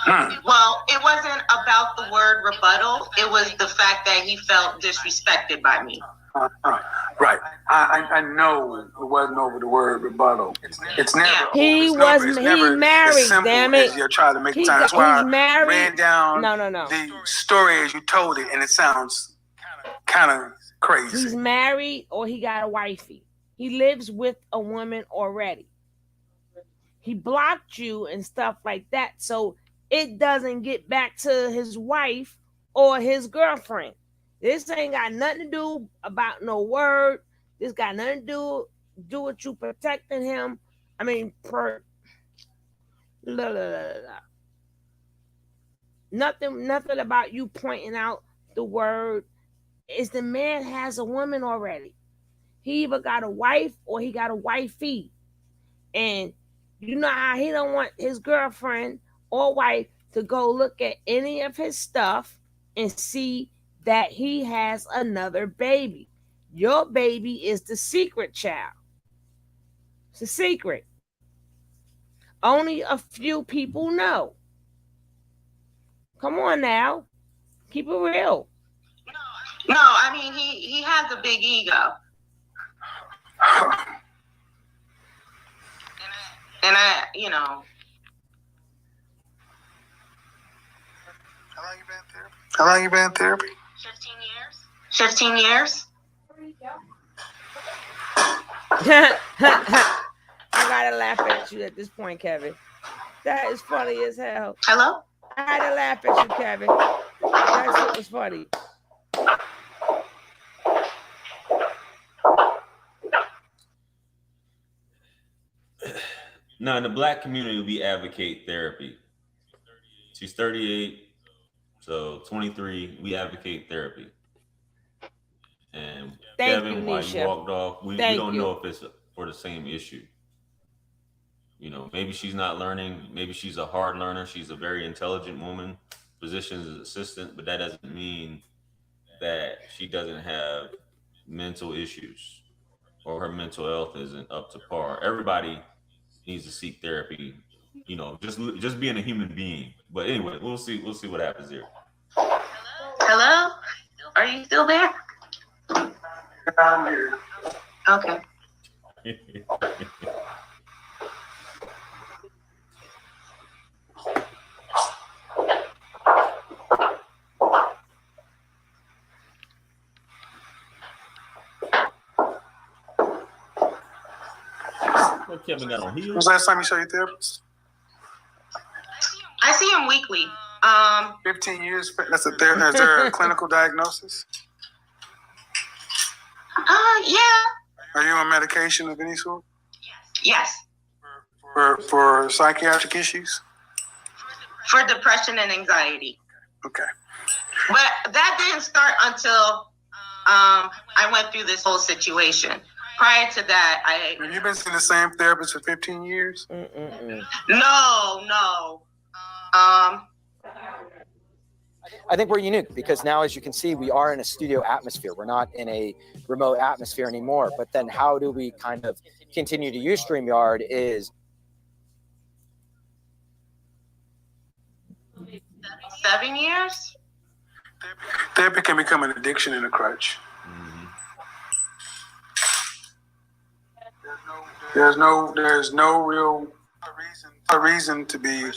Well, it wasn't about the word rebuttal. It was the fact that he felt disrespected by me. Right. I know it wasn't over the word rebuttal. It's never. He it's was never, he married. as simple Damn it! as you're trying to make it sound. That's why I ran down No. the story as you told it, and it sounds kind of crazy. He's married or he got a wifey. He lives with a woman already. He blocked you and stuff like that, so it doesn't get back to his wife or his girlfriend. This ain't got nothing to do about no word. This got nothing to do with you protecting him. I mean, nothing about you pointing out the word. Is the man has a woman already. He either got a wife or he got a wifey. And you know how he don't want his girlfriend or wife to go look at any of his stuff and see that he has another baby. Your baby is the secret child. It's a secret. Only a few people know. Come on now. Keep it real. No, I mean, he has a big ego. And I, you know. How long you been in therapy? 15 years. 15 years? I gotta laugh at you at this point, Kevin. That is funny as hell. Hello? I had to laugh at you, Kevin. That shit was funny. No, in the Black community, we advocate therapy. She's 38, so 23, we advocate therapy. And Kevin, while you walked off, we don't know if it's for the same issue. You know, maybe she's not learning. Maybe she's a hard learner. She's a very intelligent woman, positioned as assistant, but that doesn't mean that she doesn't have mental issues or her mental health isn't up to par. Everybody needs to seek therapy, you know, just being a human being. But anyway, we'll see what happens here. Hello? Are you still there? I'm here. Okay. Kevin got on heels. When was the last time you saw your therapist? I see him weekly. 15 years. Is there a clinical diagnosis? Yeah. Are you on medication of any sort? Yes. For psychiatric issues? For depression and anxiety. Okay. But that didn't start until I went through this whole situation. Prior to that, Have you been seeing the same therapist for 15 years? No. I think we're unique because now, as you can see, we are in a studio atmosphere. We're not in a remote atmosphere anymore. But then how do we kind of continue to use StreamYard is 7 years? Therapy can become an addiction and a crutch. There's no real reason to be,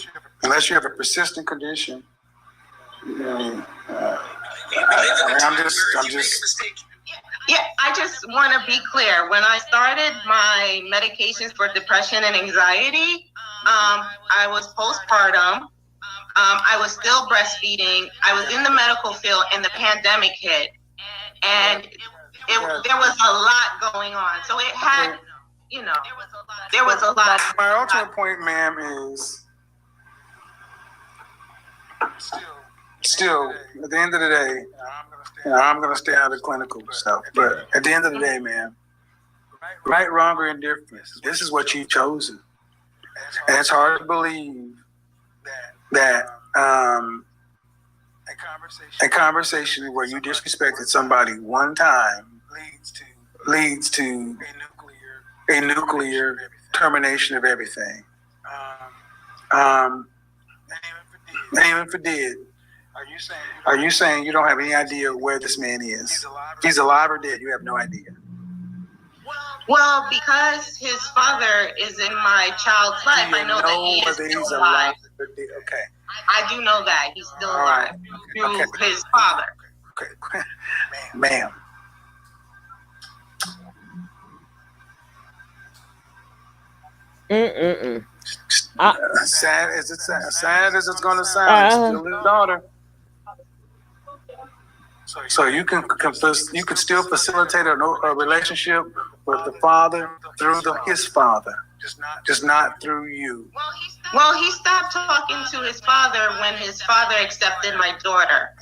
unless you have a persistent condition. I'm just. Yeah, I just want to be clear. When I started my medications for depression and anxiety, I was postpartum. I was still breastfeeding. I was in the medical field, and the pandemic hit, and there was a lot going on. So it had. You know, there was a lot. My ultimate point, ma'am, is still at the end of the day, I'm going to stay out of clinical stuff. But at the end of the day, ma'am, right, wrong, or indifference, this is what you've chosen. And it's hard to believe a conversation where you disrespected somebody one time leads to a nuclear termination of everything. And even if it did, are you saying you don't have any idea where this man is? He's alive or dead? You have no idea. Well, because his father is in my child's life, I know that he is still alive. Okay. I do know that he's still alive through his father. Okay. Ma'am. Sad as it's going to sound, still his daughter. So you can still facilitate a relationship with the father through his father, just not through you. Well, he stopped talking to his father when his father accepted my daughter.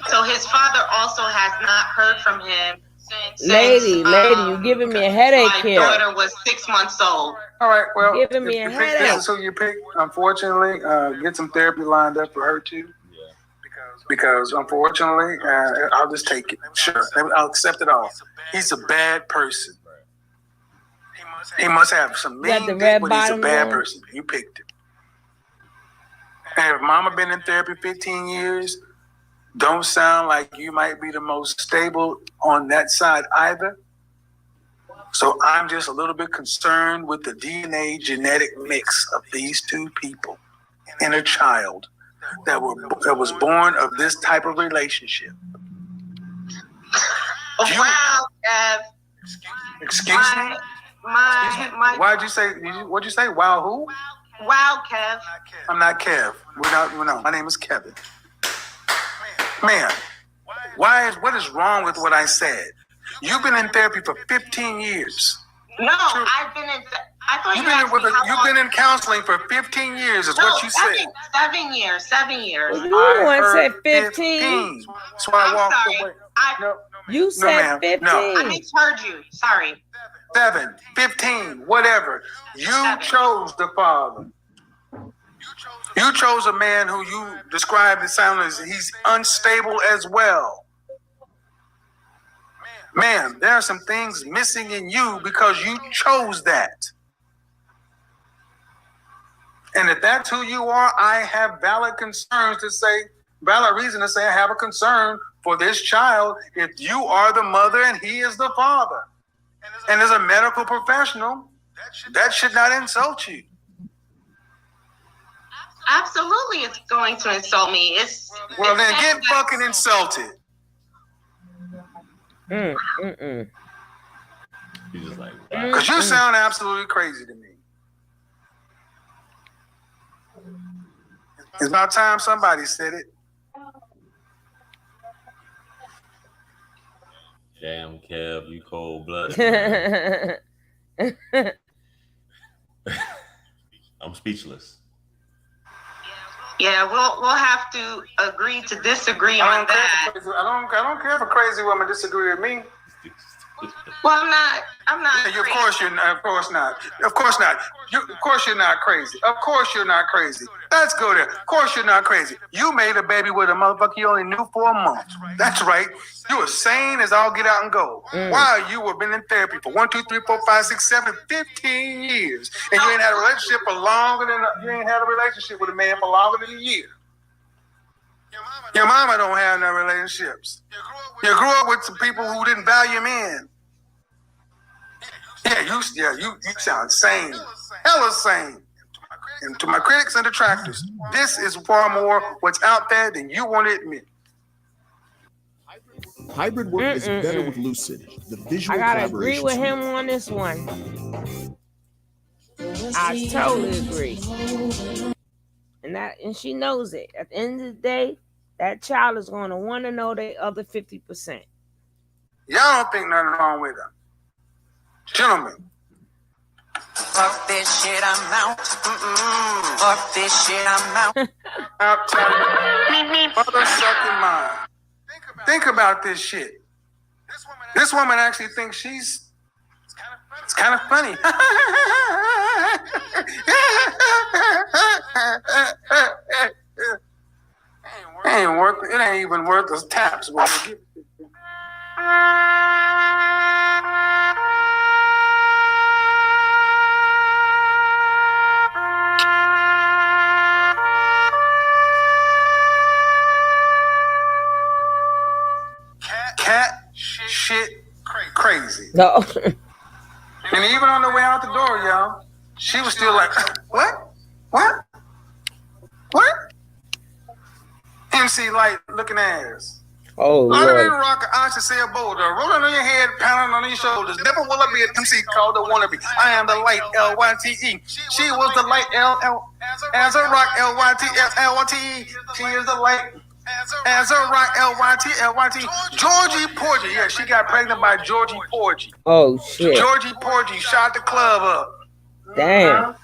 So his father also has not heard from him since. Lady, you giving me a headache here. My daughter was 6 months old. All right, well, giving me a headache. This is who you pick. Unfortunately, get some therapy lined up for her too. Because unfortunately, I'll just take it. Sure, I'll accept it all. He's a bad person. He must have some mean dick, but he's a bad person. You picked him. And if mama been in therapy 15 years, don't sound like you might be the most stable on that side either. So I'm just a little bit concerned with the DNA genetic mix of these two people in a child that was born of this type of relationship. Wow, Kev. Excuse me? What'd you say? Wow, who? Wow, Kev. I'm not Kev. We're not. My name is Kevin. Man, what is wrong with what I said? You've been in therapy for 15 years. No, I've been in. I thought you've been in counseling for 15 years. Is what you said. 7 years. 7 years. You once said 15. So I walked away. You said 15. No. I misheard you. Sorry. 7, 15, whatever. You chose the father. You chose a man who you described as sounding as he's unstable as well. Ma'am, there are some things missing in you because you chose that. And if that's who you are, I have valid reason to say I have a concern for this child if you are the mother and he is the father. And as a medical professional, that should not insult you. Absolutely, it's going to insult me. Well, then get fucking insulted. Because you sound absolutely crazy to me. It's about time somebody said it. Damn, Kev, you cold-blooded. I'm speechless. Yeah, we'll have to agree to disagree on that. I don't care if a crazy woman disagree with me. Well, I'm not. Yeah, of course you're not. Of course not. Of course not. Of course you're not crazy. Of course you're not crazy. Let's go there. Of course you're not crazy. You made a baby with a motherfucker you only knew for a month. That's right. You were sane as all get out and go. While you were been in therapy for 1, 2, 3, 4, 5, 6, 7, 15 years, and you ain't had a relationship for longer than with a man for longer than a year. Your mama don't have no relationships. You grew up with some people who didn't value men. You sound sane. Hella sane. And to my critics and detractors, this is far more what's out there than you want to admit. Hybrid work is better with Lucid. The visual I gotta agree with him on this one. I totally agree. And she knows it. At the end of the day, that child is going to want to know the other 50%. Y'all don't think nothing wrong with her. Gentlemen. Fuck this shit, I'm out. Fuck this shit, I'm out. I'll tell you. Mother sucking mine. Think about this shit. This woman actually thinks it's kind of funny. been worth the taps. Cat shit crazy. No. And even on the way out the door, y'all, she was still like, what? MC Light looking ass. Oh, Other than Lord. rock, I should say a boulder, rolling on your head, pounding on your shoulders. Never will I be an MC called the wannabe. I am the light, L-Y-T-E. She was the light, L-L. As a rock, L-Y-T-S-L-Y-T-E. She is the light. As a rock, L-Y-T-L-Y-T. Georgie Porgy. Yeah, she got pregnant by Georgie Porgy. Oh, shit. Georgie Porgy shot the club up. Damn.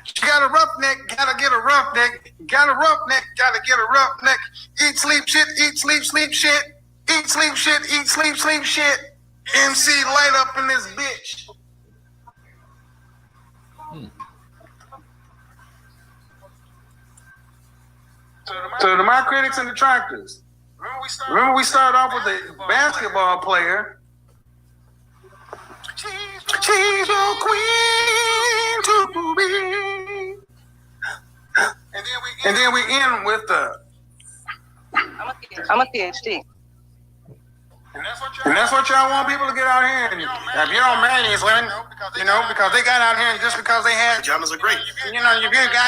She got a roughneck, gotta get a roughneck. Got a roughneck, gotta get a roughneck. Eat, sleep, shit, eat, sleep, sleep, shit. Eat, sleep, shit, eat, sleep, sleep, shit. MC Light up in this bitch. So to my critics and detractors, remember we started off with a basketball player. She's your queen to be. And then we end with the I'm a PhD. And that's what y'all want people to get out here. And if you don't marry these women, because they got out here and just because they had pajamas are great. If you guys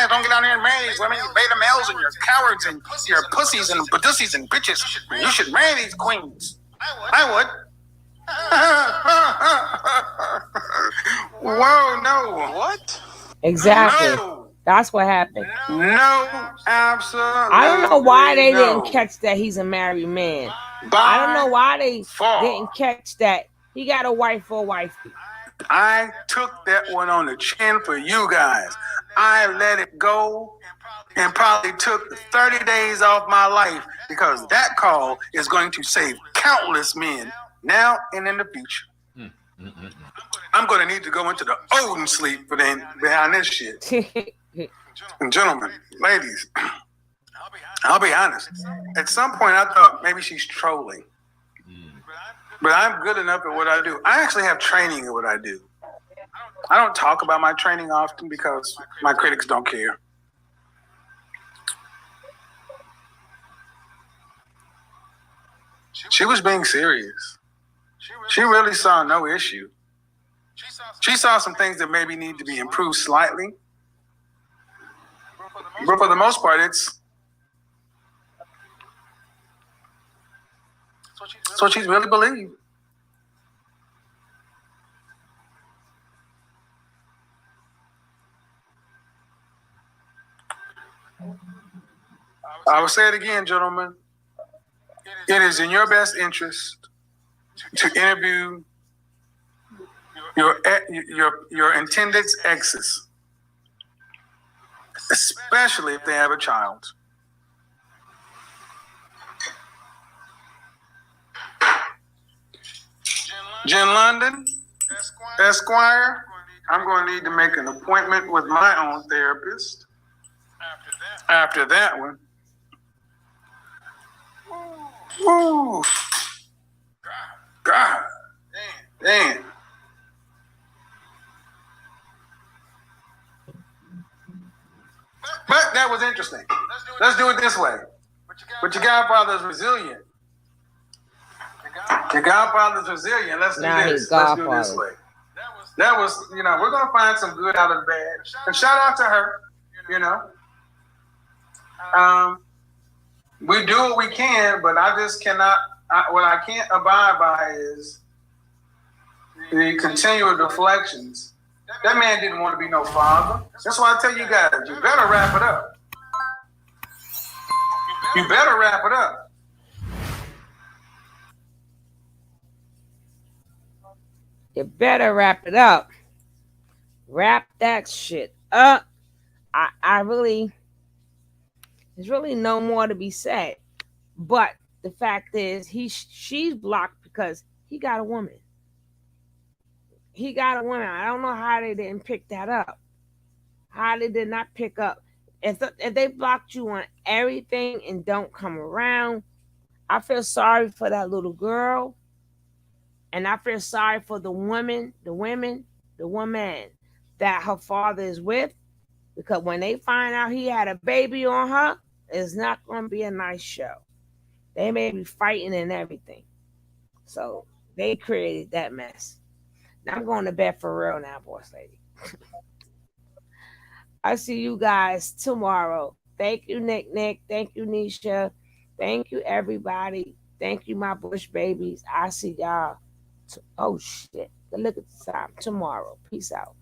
don't get out here and marry these women, you beta males and you're cowards and you're pussies and padussies and bitches. You should marry these queens. I would. Whoa, no. What? Exactly. No. That's what happened. No, absolutely. I don't know why they didn't catch that he's a married man. I don't know why they didn't catch that he got a wife for a wifey. I took that one on the chin for you guys. I let it go and probably took 30 days off my life because that call is going to save countless men now and in the future. I'm going to need to go into the Odin sleep behind this shit. And gentlemen, ladies, I'll be honest. At some point, I thought maybe she's trolling. But I'm good enough at what I do. I actually have training in what I do. I don't talk about my training often because my critics don't care. She was being serious. She really saw no issue. She saw some things that maybe need to be improved slightly. But for the most part, it's what she's really believed. I will say it again, gentlemen. It is in your best interest to interview your intended's exes, especially if they have a child. Jen London, Esquire, I'm going to need to make an appointment with my own therapist. After that one. Woo. God. Damn. But that was interesting. Let's do it this way. But your godfather's resilient. Your godfather's resilient. Let's do this. Let's do it this way. That was, we're going to find some good out of the bad. And shout out to her, we do what we can, but I just cannot, what I can't abide by is the continual deflections. That man didn't want to be no father. That's why I tell you guys, you better wrap it up. You better wrap it up. You better wrap it up. Wrap that shit up. There's really no more to be said. But the fact is, she's blocked because he got a woman. He got a woman. I don't know how they didn't pick that up. How they did not pick up. If they blocked you on everything and don't come around, I feel sorry for that little girl. And I feel sorry for the woman that her father is with. Because when they find out he had a baby on her, it's not going to be a nice show. They may be fighting and everything. So they created that mess. Now I'm going to bed for real now, boss lady. I see you guys tomorrow. Thank you, Nick. Thank you, Nisha. Thank you, everybody. Thank you, my Bush babies. I see y'all. Oh, shit. Look at the time. Tomorrow. Peace out.